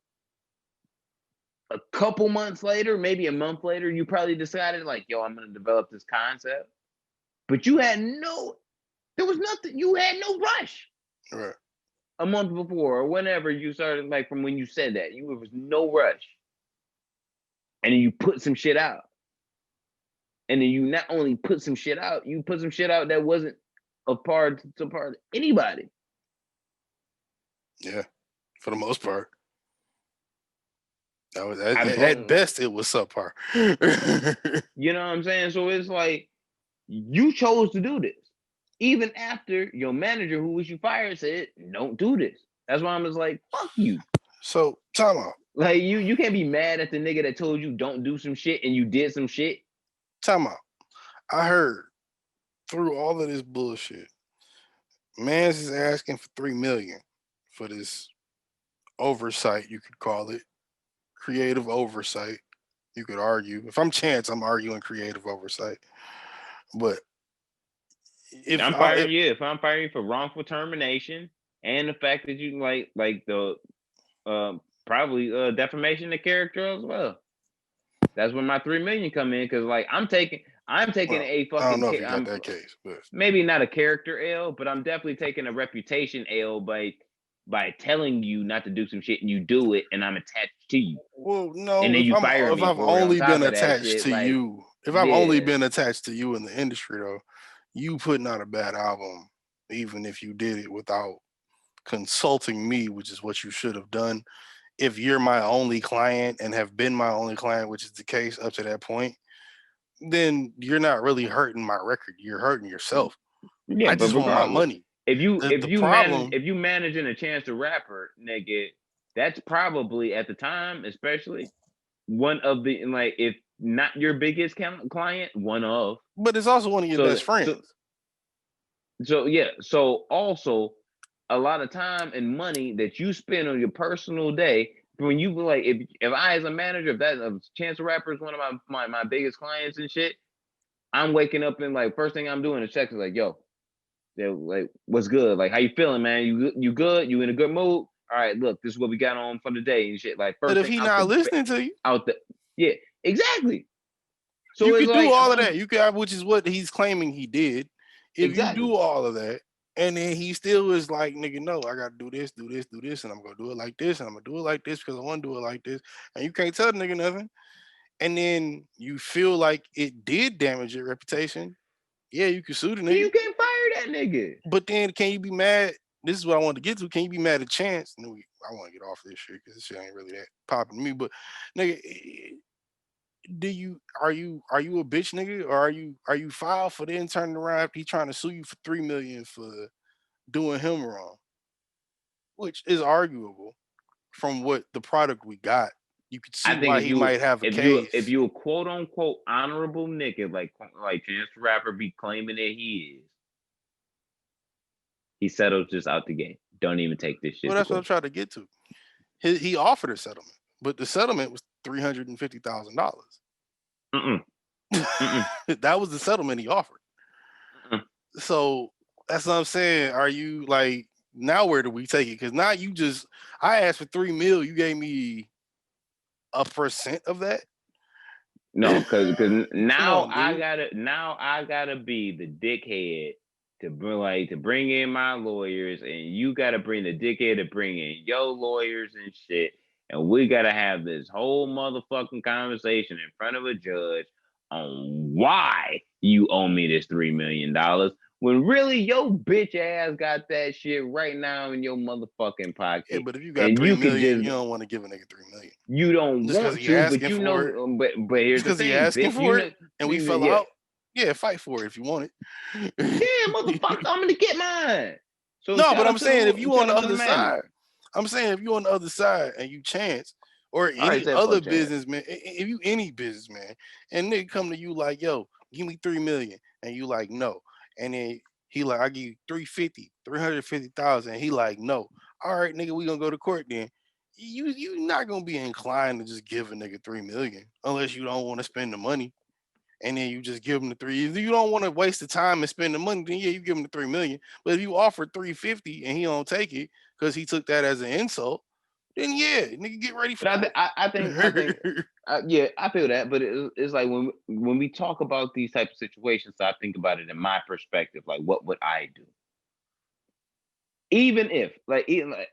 a couple months later, maybe a month later, you probably decided like, yo, I'm going to develop this concept. But you had there was nothing, you had no rush. Right. A month before or whenever you started, like from when you said that, there was no rush. And then you put some shit out. And then you not only put some shit out, you put some shit out that wasn't a part of anybody. Yeah, for the most part. That was at best it was subpar. You know what I'm saying? So it's like you chose to do this, even after your manager, who was you fired, said, "Don't do this." That's why I'm just like, "Fuck you." So time out. Like you can't be mad at the nigga that told you don't do some shit and you did some shit. Time out. I heard through all of this bullshit, Mans is asking for $3 million for this oversight, you could call it. Creative oversight, you could argue. If I'm Chance, I'm arguing creative oversight. But if I'm firing you for wrongful termination and the fact that you like the probably defamation of character as well. That's where my $3 million come in, because like I'm taking a fucking. I don't know if you got that case, but maybe not a character L, but I'm definitely taking a reputation L by telling you not to do some shit and you do it, and I'm attached to you. Well, no, and then you fire me if I've for it. only On top been of that attached shit, to like, you, if I've only been attached to you in the industry, though, you putting out a bad album, even if you did it without consulting me, which is what you should have done. If you're my only client and have been my only client, which is the case up to that point, then you're not really hurting my record. You're hurting yourself. Yeah, I just want my money. If you managing a Chance the Rapper, nigga, that's probably at the time, especially one of the, like, if not your biggest client, one of. But it's also one of your best friends. So also a lot of time and money that you spend on your personal day, when you like, if I as a manager, if Chance the Rapper is one of my biggest clients and shit, I'm waking up and like first thing I'm doing is checking like, yo, like, what's good? Like, how you feeling, man? You good? You in a good mood? All right, look, this is what we got on for the day and shit. Like, first, but if he not listening to you, yeah, exactly. So you can do all of that. You can, which is what he's claiming he did. If you do all of that, and then he still is like, nigga, no, I gotta do this, and I'm gonna do it like this, and I'm gonna do it like this because I want to do it like this, and you can't tell the nigga nothing, and then you feel like it did damage your reputation. Yeah, you can sue the nigga. You can't fire that nigga. But then, can you be mad? This is what I wanted to get to. Can you be mad at Chance? No, I want to get off this shit because this shit ain't really that popping to me. But nigga, are you a bitch nigga, or are you filed for then turning around after he trying to sue you for $3 million for doing him wrong, which is arguable from what the product we got. You could see why he might have a case. If you a quote unquote honorable nigga like Chance the Rapper be claiming that he is, he settles just out the game. Don't even take this shit. Well, that's what I'm trying to get to. He offered a settlement, but the settlement was $350,000. That was the settlement he offered. So that's what I'm saying. Are you like, now where do we take it? Because now I asked for $3 million. You gave me 1% of that. No, because now I gotta be the dickhead to bring in my lawyers, and you gotta bring the dickhead to bring in your lawyers and shit, and we gotta have this whole motherfucking conversation in front of a judge on why you owe me this $3 million, when really your bitch ass got that shit right now in your motherfucking pocket. Yeah, but if you got $3 million, you don't want to give a nigga $3 million. You don't want to, but you know. But here's the thing: he asking for it, and we fell out. Yeah, fight for it if you want it. Yeah, motherfucker, I'm gonna get mine. So no, but I'm saying if you on the other side, and you Chance or any other businessman, if you any businessman, and nigga come to you like, yo, give me $3 million, and you like no, and then he like, I give you 350,000, he like no. All right, nigga, we gonna go to court then. You not gonna be inclined to just give a nigga $3 million unless you don't want to spend the money, and then you just give him the $3. If you don't want to waste the time and spend the money, then yeah, you give him the $3 million. But if you offer 350 and he don't take it because he took that as an insult, then yeah, nigga, get ready for that. I think yeah, I feel that, but it's like when we talk about these type of situations, so I think about it in my perspective, like what would I do? Even if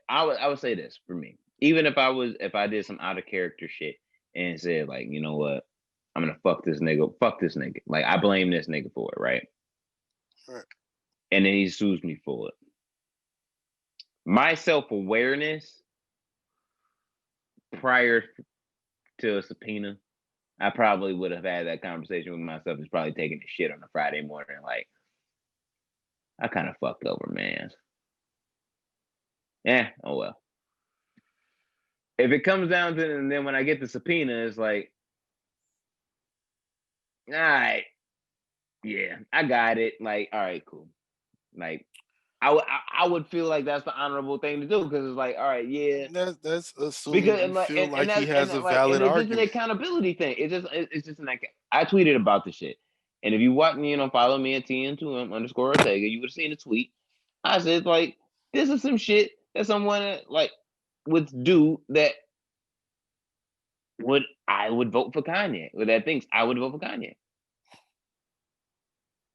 I would say this for me. Even if I did some out of character shit and said like, you know what, I'm gonna fuck this nigga. Like, I blame this nigga for it, right? And then he sues me for it. My self-awareness prior to a subpoena, I probably would have had that conversation with myself. Is probably taking the shit on a Friday morning, like, I kind of fucked over, man. Yeah, oh well. If it comes down to it, and then when I get the subpoena, it's like, all right, yeah, I got it. Like, all right, cool. Like, I would feel like that's the honorable thing to do, because it's like, all right, yeah, that's assuming because, he has a valid argument. It's just an accountability thing. It's just like, I tweeted about the shit, and if you watch me, follow me at TN2M_Ortega, you would have seen the tweet. I said like, this is some shit that someone like would do that I would vote for Kanye. With that thinks I would vote for Kanye.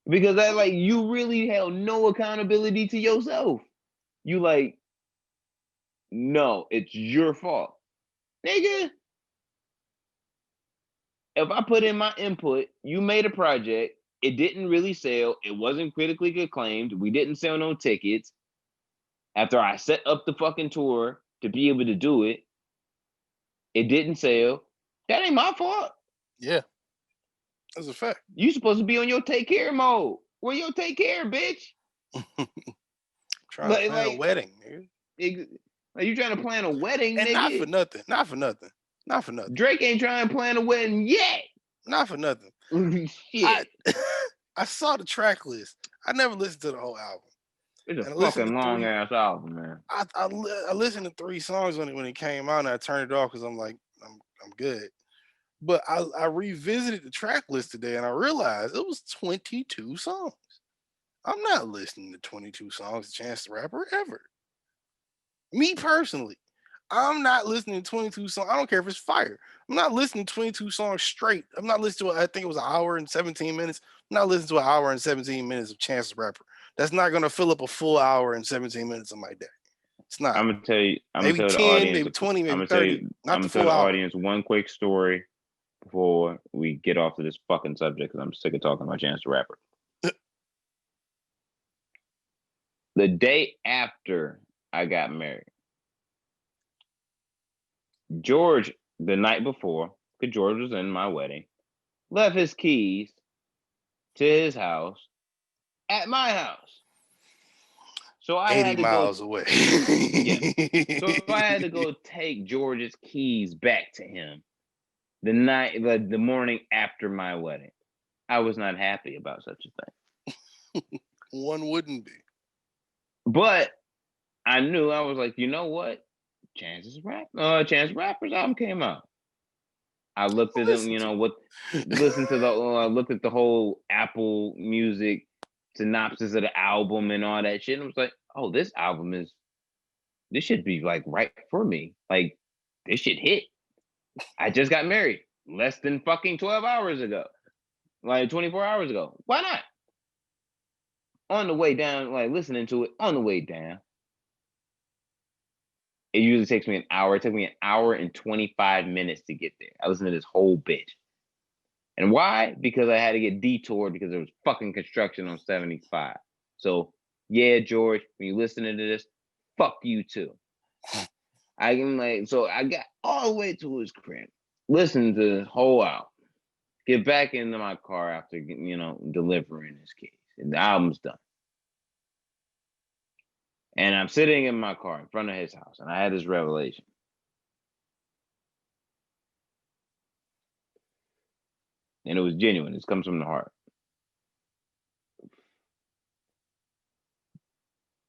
Because that like you really held no accountability to yourself. You like, no, it's your fault. Nigga. If I put in my input, you made a project, it didn't really sell, it wasn't critically acclaimed, we didn't sell no tickets. After I set up the fucking tour to be able to do it, it didn't sell. That ain't my fault. Yeah. That's a fact. You supposed to be on your take care mode. Where your take care, bitch? Trying to plan a wedding, nigga. Like you trying to plan a wedding, and nigga? Not for nothing. Drake ain't trying to plan a wedding yet. Not for nothing. Shit. I saw the track list. I never listened to the whole album. It's a fucking long ass album, man. I listened to 3 songs when it came out, and I turned it off because I'm like, I'm good. But I revisited the track list today, and I realized it was 22 songs. I'm not listening to 22 songs of Chance the Rapper ever. Me personally, I'm not listening to 22 songs. I don't care if it's fire. I'm not listening to 22 songs straight. I'm not listening to I think it was an hour and 17 minutes. I'm not listening to an hour and 17 minutes of Chance the Rapper. That's not going to fill up a full hour and 17 minutes of my day. It's not. I'm going to tell you. Maybe 10, the audience, maybe 20, maybe 30. I'm going to tell the audience one quick story before we get off to this fucking subject because I'm sick of talking about Chance the Rapper. The day after I got married, George, the night before, because George was in my wedding, left his keys to his house at my house. So I 80 had to miles go, away. Yeah. So I had to go take George's keys back to him the morning after my wedding. I was not happy about such a thing. One wouldn't be. But I knew, I was like, you know what? Chance the Rapper's album came out. I looked at them, I looked at the whole Apple Music synopsis of the album and all that shit. And I was like, oh, this should be like right for me. Like, this shit hit. I just got married less than fucking 12 hours ago. Like 24 hours ago. Why not? On the way down, like listening to it on the way down. It usually takes me an hour. It took me an hour and 25 minutes to get there. I listened to this whole bitch. And why? Because I had to get detoured because there was fucking construction on 75. So, yeah, George, when you listening to this, fuck you too. I got all the way to his crib, listen to this whole album, get back into my car after, delivering his keys. And the album's done. And I'm sitting in my car in front of his house, and I had this revelation. And it was genuine. It comes from the heart.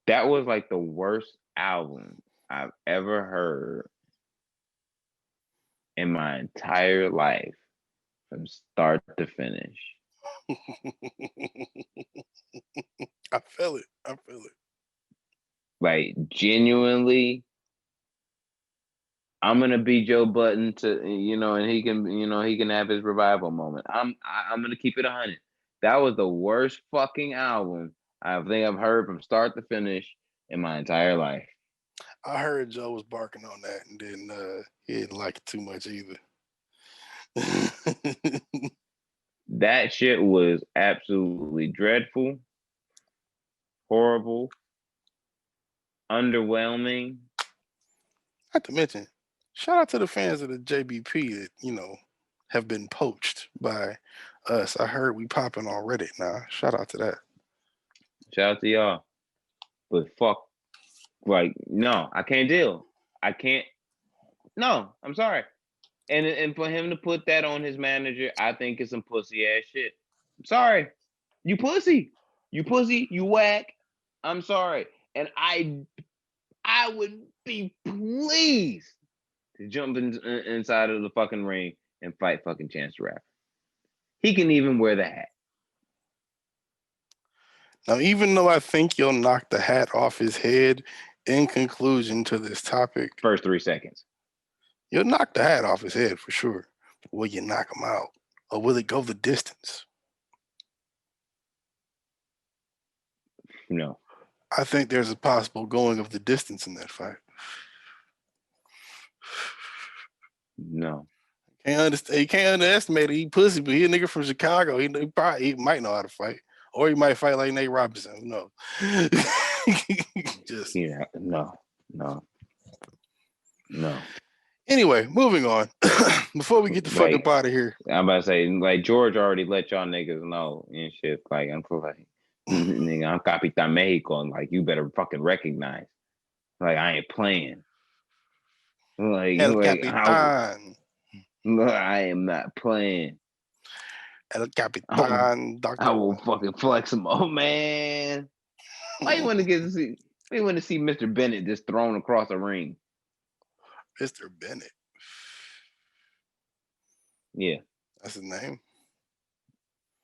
That was like the worst album I've ever heard in my entire life from start to finish. I feel it. Like, genuinely, I'm gonna be Joe Budden to, and he can have his revival moment. I'm gonna keep it 100. That was the worst fucking album I think I've heard from start to finish in my entire life. I heard Joe was barking on that, and then he didn't like it too much either. That shit was absolutely dreadful, horrible, underwhelming. Not to mention, shout out to the fans of the JBP that, have been poached by us. I heard we popping on Reddit now. Shout out to that. Shout out to y'all. But fuck, like, no, I can't deal. No, I'm sorry. And for him to put that on his manager, I think it's some pussy ass shit. I'm sorry. You pussy, you whack. I'm sorry. And I would be pleased to jump inside of the fucking ring and fight fucking Chance the Rapper. He can even wear the hat. Now, even though I think you'll knock the hat off his head, in conclusion to this topic. First 3 seconds. You'll knock the hat off his head for sure. Will you knock him out? Or will it go the distance? No. I think there's a possible going of the distance in that fight. No. He can't underestimate it. He pussy, but he a nigga from Chicago. He might know how to fight. Or he might fight like Nate Robinson. Who knows? Just no. Anyway, moving on. Before we get the fuck up out of here. I'm about to say, like, George already let y'all niggas know and shit. Like, I'm like, nigga, I'm Capitan Mexico, and like, you better fucking recognize. Like, I ain't playing. Like, El Capitan. I am not playing. El Capitan, I will fucking flex him. Oh man. Why you want to see Mr. Bennett just thrown across a ring? Mr. Bennett. Yeah. That's his name.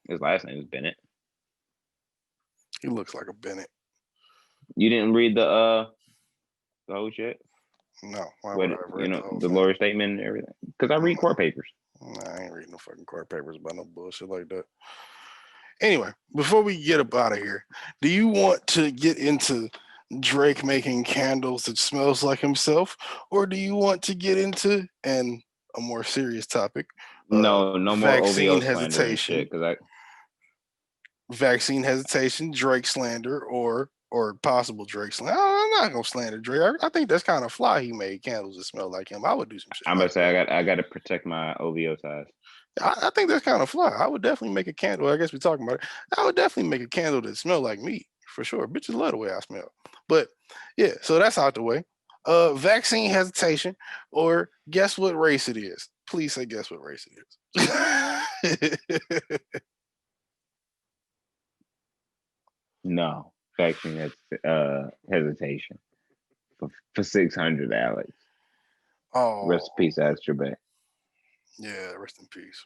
His last name is Bennett. He looks like a Bennett. You didn't read the whole shit? No. Why would I have read the lawyer statement and everything? Because I read court papers. Nah, I ain't reading no fucking court papers about no bullshit like that. Anyway, before we get up out of here, do you want to get into Drake making candles that smells like himself, or do you want to get into a more serious topic? No more vaccine hesitation. Vaccine hesitation, Drake slander, or possible Drake slander. I'm not gonna slander Drake. I think that's kind of fly. He made candles that smell like him. I would do some shit. I'm gonna say I got to protect my OVO size. I think that's kind of fly. I would definitely make a candle. I guess we're talking about it. I would definitely make a candle that smelled like me for sure. Bitches love the way I smell. But yeah, so that's out the way. Vaccine hesitation, or guess what race it is? Please say guess what race it is. No, vaccine hesitation for 600, Alex. Oh, rest in peace, Alex Trebek. Yeah, rest in peace,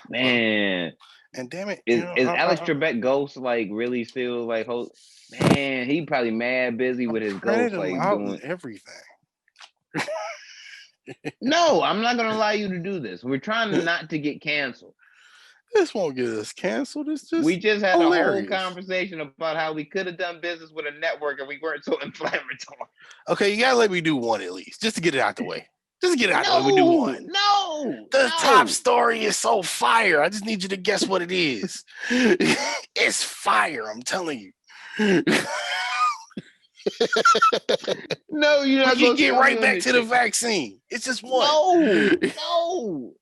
man. And damn it, is Alex Trebek ghost like really still like? Man, he probably mad busy with his ghost like doing everything. No, I'm not gonna allow you to do this. We're trying not to get canceled. This won't get us canceled. It's just we just had hilarious. a whole conversation about how we could have done business with a network and we weren't so inflammatory. Okay, you gotta let me do one at least, just to get it out the way. Just to get it out the way, we do one. The top story is so fire. I just need you to guess what it is. It's fire, I'm telling you. No, you're not. We can get right back to the vaccine. It's just one. No.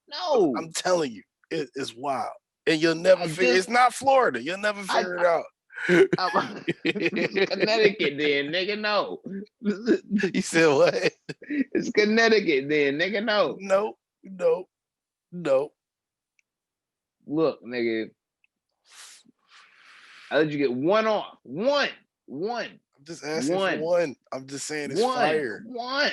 I'm telling you, it's wild, and you'll never figure. It's not Florida. You'll never figure it out. Connecticut, then, nigga. No. You said what? It's Connecticut, then, nigga. No. No. Look, nigga. I let you get one off. One. I'm just asking for one. I'm just saying it's fire. One.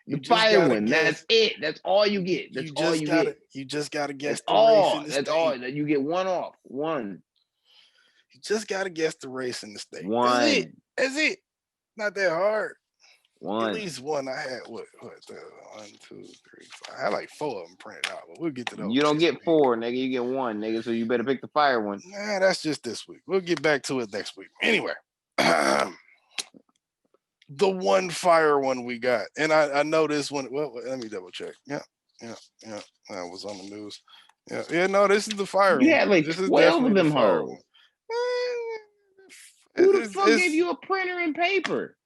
The fire one. That's it. That's all you get. That's all you get. You just gotta guess the race in the state. That's all. You get one off. One. You just gotta guess the race in the state. One. That's it. Not that hard. One. At least one. I had what? 1, 2, 3, 4. I had like 4 of them printed out, but we'll get to those. You don't get 4, nigga. You get 1, nigga. So you better pick the fire one. Nah, that's just this week. We'll get back to it next week. Anyway, the one fire one we got, and I know this one. Well, let me double check. Yeah. That was on the news. Yeah. No, this is the fire one. You had like 12 of them horrible. Who the fuck gave you a printer and paper?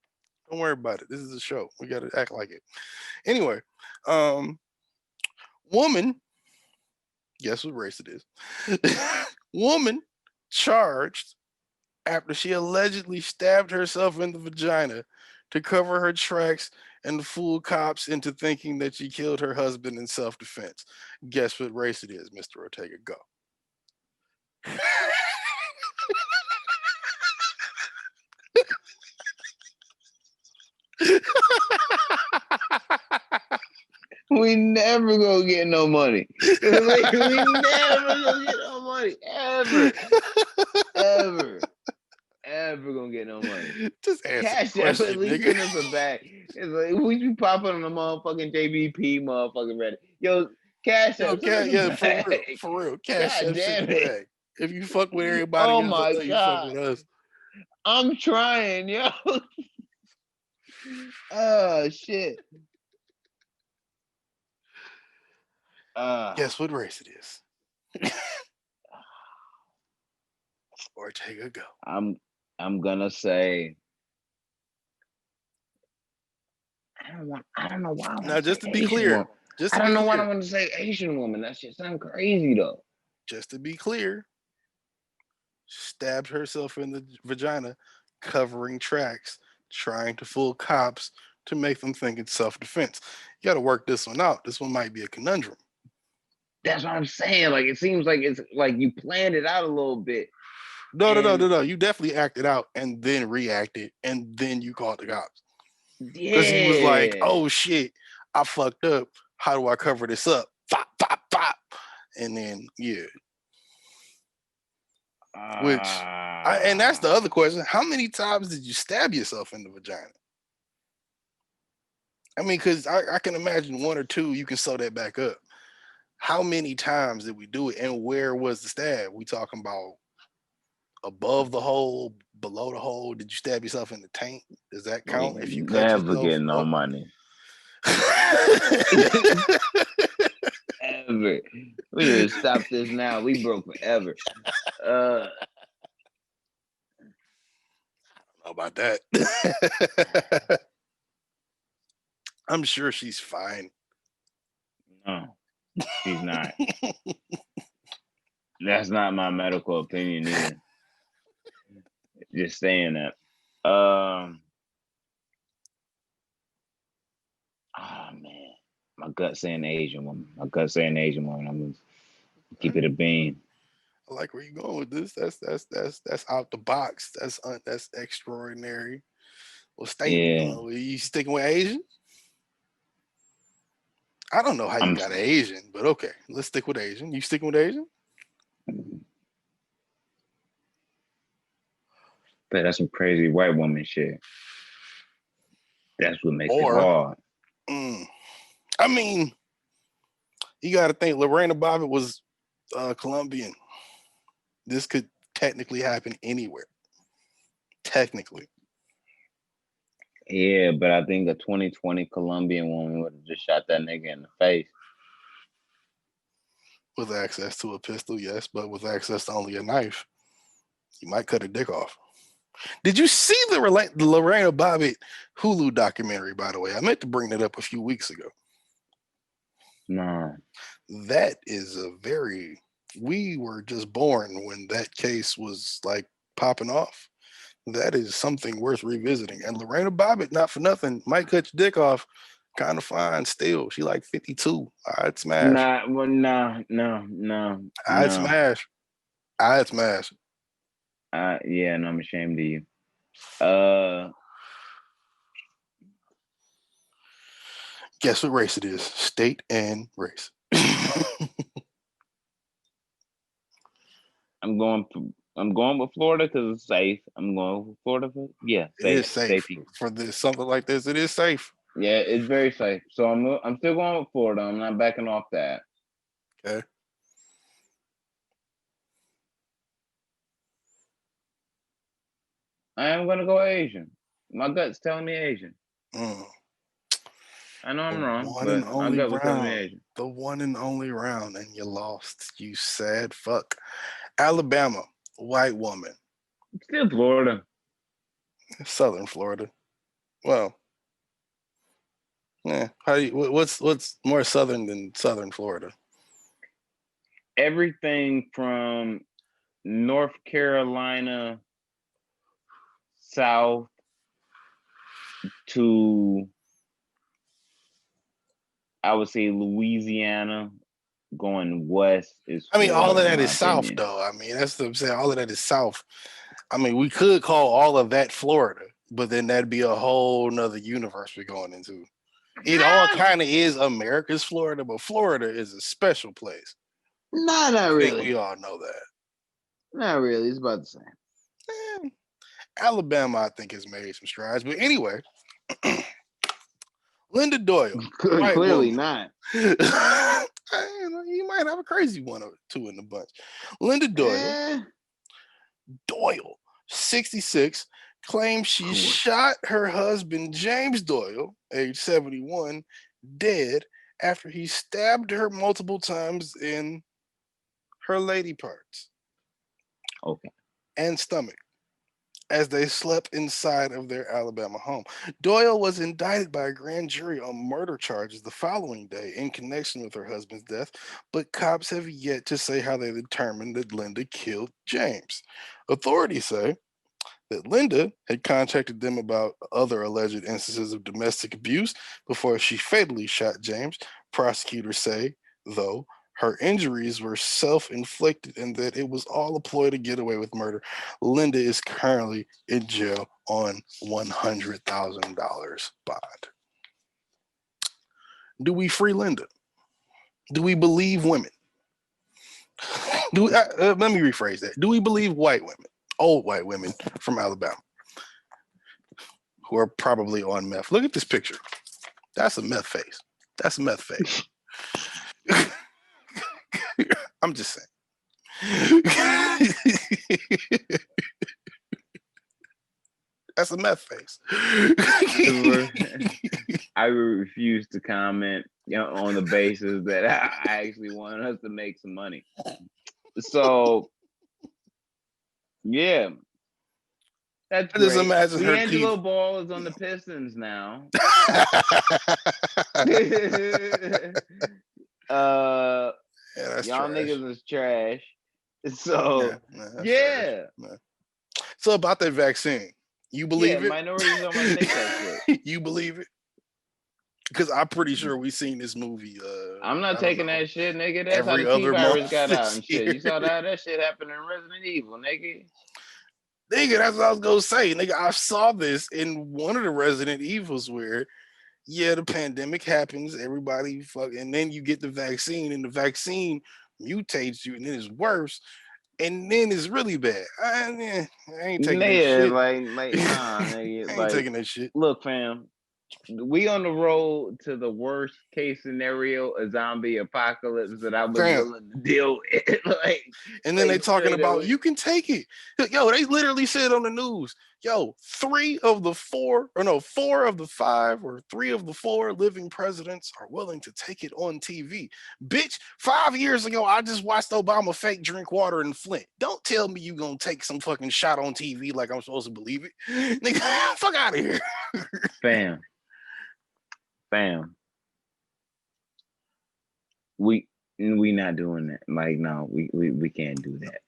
Don't worry about it. This is a show. We got to act like it. Anyway, woman, guess what race it is? Woman charged after she allegedly stabbed herself in the vagina to cover her tracks and fool cops into thinking that she killed her husband in self-defense. Guess what race it is, Mr. Ortega? Go. We never gonna get no money. We never gonna get no money. Ever gonna get no no money. Just answer Cash the App, question, at least nigga. send us a bag. It's like, would you pop on the motherfucking JBP motherfucking Reddit? Yo, Cash App, send us a bag. For real. Cash God App, send damn the it. bag. If you fuck with everybody Oh else, I my know you fuck God. with us. I'm trying, yo. Oh, shit. Guess what race it is? Ortega, go. I'm gonna say I don't know why I want Now, to say just to be Asian clear, woman. I don't know why I want to say Asian woman. That shit sound crazy though. Just to be clear, stabbed herself in the vagina, covering tracks, trying to fool cops to make them think it's self-defense. You got to work this one out. This one might be a conundrum. That's what I'm saying. Like it seems like it's like you planned it out a little bit. No. You definitely acted out and then reacted and then you called the cops. Because he was like, oh shit, I fucked up. How do I cover this up? Pop, pop, pop. And then, yeah. And that's the other question. How many times did you stab yourself in the vagina? I mean, because I can imagine one or two, you can sew that back up. How many times did we do it? And where was the stab? We talking about above the hole, below the hole? Did you stab yourself in the tank? Does that count if you cut yourself? Never get no money. Ever. We need to stop this now. We broke forever. I don't know about that. I'm sure she's fine. No, she's not. That's not my medical opinion either. Just saying that. Oh man, my gut saying Asian woman. I'm gonna keep it a bean. I like where you going with this. That's out the box. That's extraordinary. Well, statement. Yeah. You sticking with Asian? I don't know how you got Asian, but okay, let's stick with Asian. You sticking with Asian? But that's some crazy white woman shit. That's what makes it hard. I mean, you got to think Lorena Bobbitt was Colombian. This could technically happen anywhere. Technically. Yeah, but I think a 2020 Colombian woman would have just shot that nigga in the face. With access to a pistol, yes, but with access to only a knife, you might cut a dick off. Did you see the Lorena Bobbitt Hulu documentary, by the way? I meant to bring that up a few weeks ago. No. That is we were just born when that case was like popping off. That is something worth revisiting. And Lorena Bobbitt, not for nothing, might cut your dick off. Kind of fine still. She like 52. I'd smash. No. I'd smash. Yeah, and I'm ashamed of you. Guess what race it is? State and race. I'm going with Florida because it's safe. I'm going with Florida for safe. It is safe for this something like this. It is safe. Yeah, it's very safe. So I'm still going with Florida. I'm not backing off that. Okay. I am gonna go Asian. My gut's telling me Asian. I know I'm wrong, but my gut was telling me Asian. The one and only round, and you lost. You sad fuck. Alabama, white woman. Still Florida. Southern Florida. Well, yeah. What's more southern than Southern Florida? Everything from North Carolina south to, I would say, Louisiana going west is. I mean, all of that is south, though. I mean, that's what I'm saying. All of that is south. I mean, we could call all of that Florida, but then that'd be a whole nother universe we're going into. It all kind of is America's Florida, but Florida is a special place. Not really. We all know that. Not really. It's about the same. Alabama, I think, has made some strides. But anyway, Linda Doyle, white Clearly woman. not. You might have a crazy one or two in the bunch. Linda Doyle, Doyle, 66, claims she shot her husband, James Doyle, age 71, dead after he stabbed her multiple times in her lady parts. Okay. And stomach as they slept inside of their Alabama home. Doyle was indicted by a grand jury on murder charges the following day in connection with her husband's death, but cops have yet to say how they determined that Linda killed James. Authorities say that Linda had contacted them about other alleged instances of domestic abuse before she fatally shot James. Prosecutors say, though, her injuries were self-inflicted and that it was all a ploy to get away with murder. Linda is currently in jail on $100,000 bond. Do we free Linda? Do we believe women? Let me rephrase that. Do we believe white women, old white women from Alabama, who are probably on meth? Look at this picture. That's a meth face. That's a meth face. I'm just saying. That's a meth face. I refuse to comment on the basis that I actually want us to make some money. So, yeah. That's great. Just imagine D'Angelo Ball is on the Pistons now. Y'all niggas is trash. So yeah. So about that vaccine, you believe it? Minorities don't want to take that shit. You believe it? Because I'm pretty sure we seen this movie. I'm not taking that shit, nigga. That's how the T-virus got out and shit. You saw that shit happened in Resident Evil, nigga. Nigga, that's what I was gonna say. Nigga, I saw this in one of the Resident Evils where, yeah, the pandemic happens, everybody and then you get the vaccine, and the vaccine mutates you, and then it's worse, and then it's really bad. I ain't taking that shit. Nigga, I ain't taking that shit. Look, fam, we on the road to the worst case scenario, a zombie apocalypse that I was willing to deal with. And then they talking about you can take it. Yo, they literally said on the news, yo, 4 of the 5 or 3 of the 4 living presidents are willing to take it on TV. Bitch, 5 years ago, I just watched Obama fake drink water in Flint. Don't tell me you gonna take some fucking shot on TV like I'm supposed to believe it. Nigga, fuck out of here. Fam. We not doing that. Like, no, we can't do that.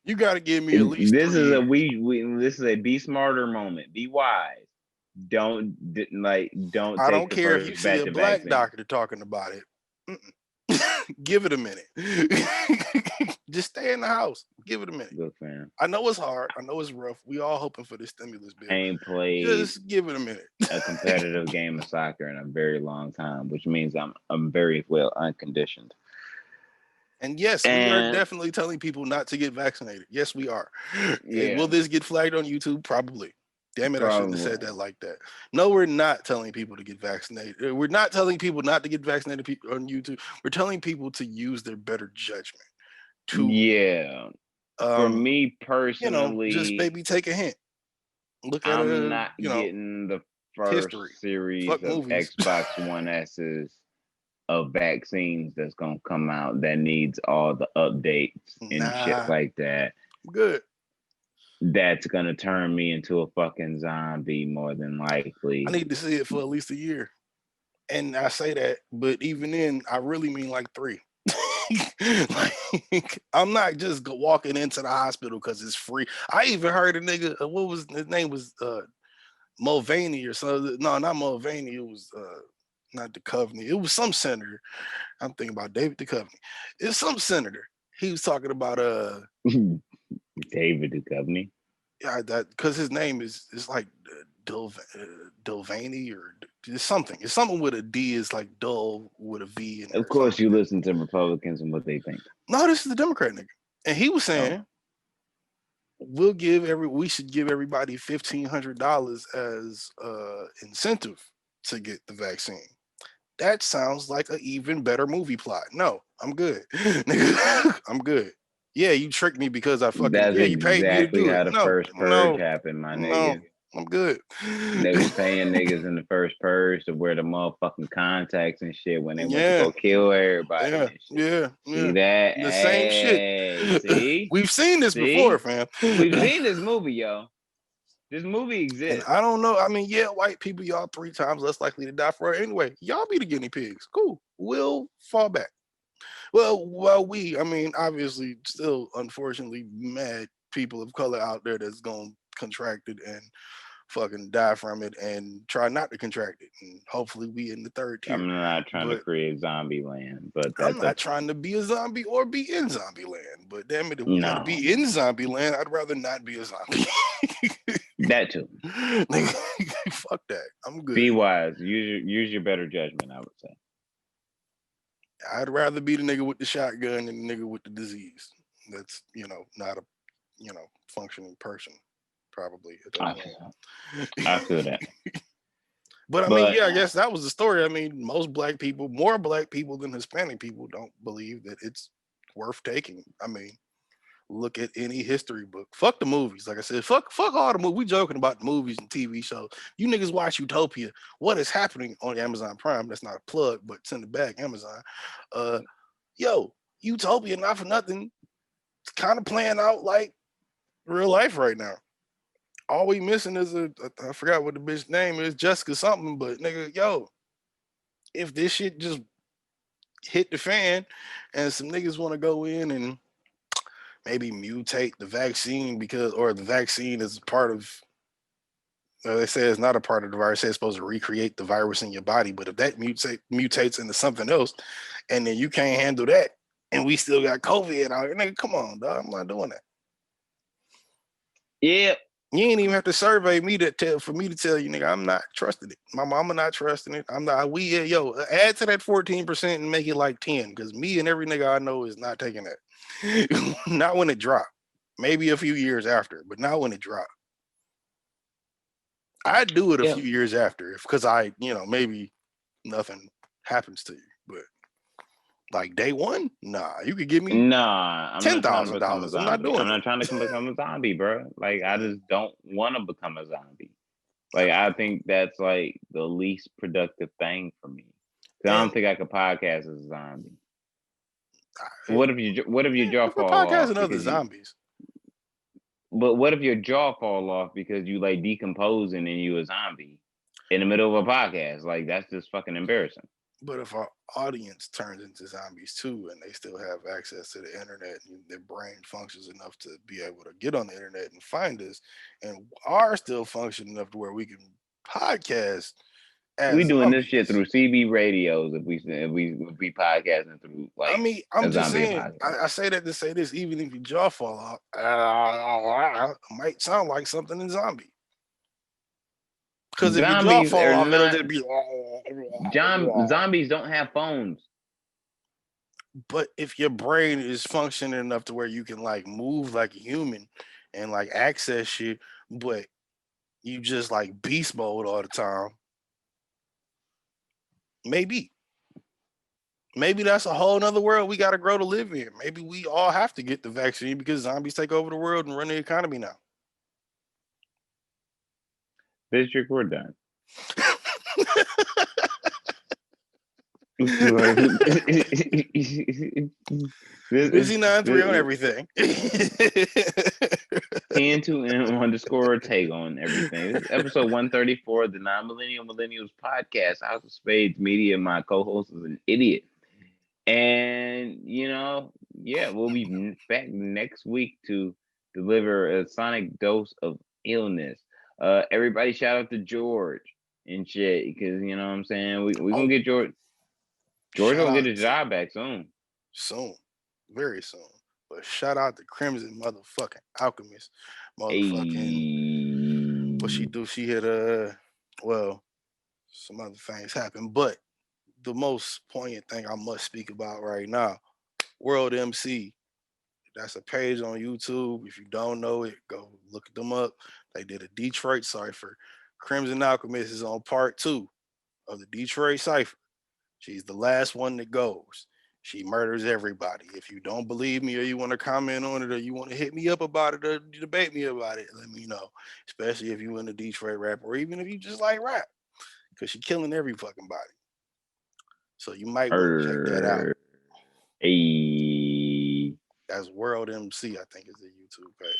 You got to give me at least. This is this is a be smarter moment. Be wise. Don't. I don't care if you see a black doctor talking about it. Give it a minute. Just stay in the house. Give it a minute. Look, fam. I know it's hard. I know it's rough. We all hoping for this stimulus bill. I ain't played. Just give it a minute. A competitive game of soccer in a very long time, which means I'm very well unconditioned. And yes, we are definitely telling people not to get vaccinated. Yes, we are. Yeah. Will this get flagged on YouTube? Probably. Damn it, I shouldn't have said that like that. No, we're not telling people to get vaccinated. We're not telling people not to get vaccinated on YouTube. We're telling people to use their better judgment. For me personally, just maybe take a hint. Look at I'm not getting the first series of Xbox One S's of vaccines that's gonna come out that needs all the updates and shit like that. Good. That's gonna turn me into a fucking zombie more than likely. I need to see it for at least a year. And I say that, but even then, I really mean like 3. Like, I'm not just walking into the hospital because it's free. I even heard a nigga, what was his name was Mulvaney or something. No, not Mulvaney. It was not Duchovny. It was some senator. I'm thinking about David Duchovny. It's some senator. He was talking about David Duchovny. Yeah, that because his name is like Dulvaney or it's something. It's something with a D. Is like Dull with a V. Of course, you listen to Republicans and what they think. No, this is the Democrat nigga, and he was saying we should give everybody $1,500 as incentive to get the vaccine. That sounds like an even better movie plot. No, I'm good. I'm good. Yeah, you tricked me because That's you paid me to exactly do it. how the No, first purge no, happened, my no, nigga. I'm good. They was paying niggas in the first purge to wear the motherfucking contacts and shit when they went to Yeah, go kill everybody yeah, and shit. yeah, See yeah. that? The same shit. Hey, see? We've seen this before, See? fam. We've seen this movie, yo. This movie And exists. I don't know. I mean, yeah, white people, y'all 3 times less likely to die for it anyway. Y'all be the guinea pigs. Cool. We'll fall back. Well, I mean, obviously, still, unfortunately, mad people of color out there that's going to contract it and fucking die from it and try not to contract it. And hopefully we in the third tier. I'm not trying to But create zombie land, but I'm that's not a trying to be a zombie or be in zombie land. But damn it, if we got to no. be in zombie land, I'd rather not be a zombie. That too. Like, fuck that. I'm good. Be wise. Use your better judgment, I would say. I'd rather be the nigga with the shotgun than the nigga with the disease. That's, not a, functioning person, probably at that I feel that. But I mean, But yeah, I guess that was the story. I mean, more black people than Hispanic people don't believe that it's worth taking. I mean, look at any history book. Fuck the movies. Like I said, fuck all the movies. We joking about the movies and TV shows. You niggas watch Utopia. What is happening on Amazon Prime? That's not a plug, but send it back, Amazon. Yo, Utopia, not for nothing. It's kind of playing out like real life right now. All we missing is I forgot what the bitch name is, Jessica something, but nigga, yo, if this shit just hit the fan and some niggas want to go in and maybe mutate the vaccine or the vaccine is part of, they say it's not a part of the virus, it's supposed to recreate the virus in your body, but if that mutates into something else and then you can't handle that and we still got COVID out here, nigga, come on, dog, I'm not doing that. yeah. You ain't even have to survey me for me to tell you, nigga, I'm not trusting it. My mama not trusting it. I'm not. Add to that 14% and make it like 10, because me and every nigga I know is not taking that. Not when it dropped. Maybe a few years after, but not when it dropped. I'd do it a few years after, because maybe nothing happens to you, but like day one, nah, you could give me Nah, I'm not trying to become a $10,000. I'm not zombie. doing I'm it. not trying to become a zombie, bro. Like I just don't want to become a zombie. Like I think that's like the least productive thing for me. Cause I don't think I could podcast as a zombie. What if your jaw If we're fall off podcasting other because you? zombies, But what if your jaw fall off because you like decomposing and you a zombie in the middle of a podcast? Like that's just fucking embarrassing. but if our audience turns into zombies too, and they still have access to the internet, and their brain functions enough to be able to get on the internet and find us, and are still functioning enough to where we can podcast We as doing this shit zombies. through CB radios if we podcasting through I like mean, I'm a just zombie saying. podcast. I say that to say this. Even if your jaw fall off, might sound like something in zombie. Because if your jaw Zombies fall are off, it'll not just be. zombies don't have phones. But if your brain is functioning enough to where you can like move like a human and like access shit, but you just like beast mode all the time, maybe. Maybe that's a whole nother world we got to grow to live in. Maybe we all have to get the vaccine because zombies take over the world and run the economy now. District, we're done. Busy 9-3 on everything. N2M_Ortega on everything. This is episode 134 of the Non-Millennial Millennials podcast. House of Spades Media. My co-host is an idiot. And, we'll be back next week to deliver a sonic dose of illness. Everybody shout out to George and shit, because, you know what I'm saying? We're going to get George. George going to get his job back soon. Soon. Very soon. But shout out to Crimson motherfucking Alchemist. What she do? She had some other things happen, but the most poignant thing I must speak about right now, World MC. That's a page on YouTube. If you don't know it, go look them up. They did a Detroit cipher. Crimson Alchemist is on part 2 of the Detroit cipher. She's the last one that goes. She murders everybody. If you don't believe me or you want to comment on it or you want to hit me up about it or debate me about it, let me know. Especially if you in the Detroit rap or even if you just like rap. Because she's killing every fucking body. So you might want to check that out. Hey. That's World MC, I think is the YouTube page.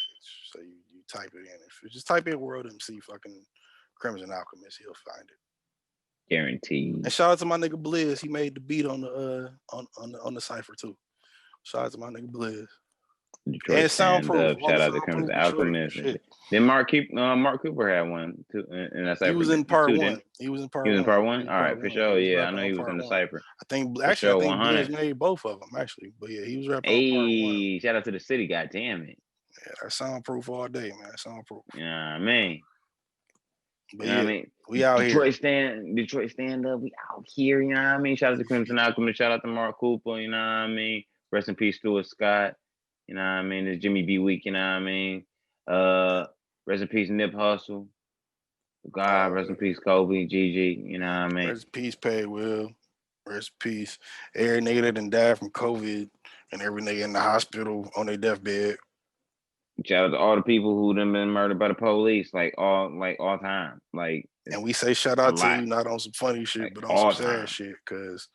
So you type it in. If you just type in World MC fucking Crimson Alchemist, you'll find it. Guaranteed. And shout out to my nigga Blizz. He made the beat on the on the cipher too. Shout out to my nigga Blizz. Detroit and Soundproof. Shout out to Crimson Alchemist. Then Mark Cooper had one too, and that's he was in part 1. He was in part 1. All right, for sure. Yeah, I know he was in the cipher. I think Blizz made both of them actually, but yeah, he was rapping on part 1. Shout out to the city. God damn it. Yeah, that's Soundproof all day, man. Soundproof. Yeah, man. But you know what I mean? We out here. Detroit stand up. We out here. You know what I mean? Shout out to Crimson Alchemist. Shout out to Mark Cooper. You know what I mean? Rest in peace, Stuart Scott. You know what I mean? It's Jimmy B week. You know what I mean? Rest in peace, Nip Hustle. God, rest in peace, Kobe, GG. You know what I mean? Rest in peace, Pay Will. Rest in peace. Every nigga that done died from COVID and every nigga in the hospital on their deathbed. Shout out to all the people who done been murdered by the police, all time. And we say shout out to you, not on some funny shit, but on some sad shit. Cause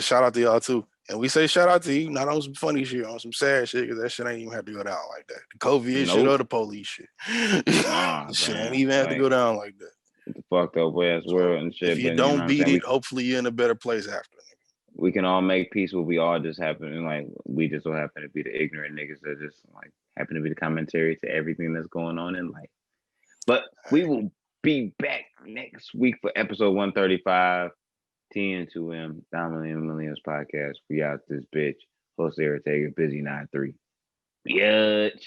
shout out to y'all too. And we say shout out to you, not on some funny shit, on some sad shit, because that shit ain't even have to go down like that. The COVID shit or the police shit. Shit ain't even have to go down like that. The fucked up ass world and shit. If you don't beat it, hopefully you're in a better place after. We can all make peace where we all just happen, and we just so happen to be the ignorant niggas that just happen to be the commentary to everything that's going on in life. But we will be back next week for episode 135, TN2M, Dominating Millennials Podcast. We out this bitch. Host Ortega, Busy 93. Bitch.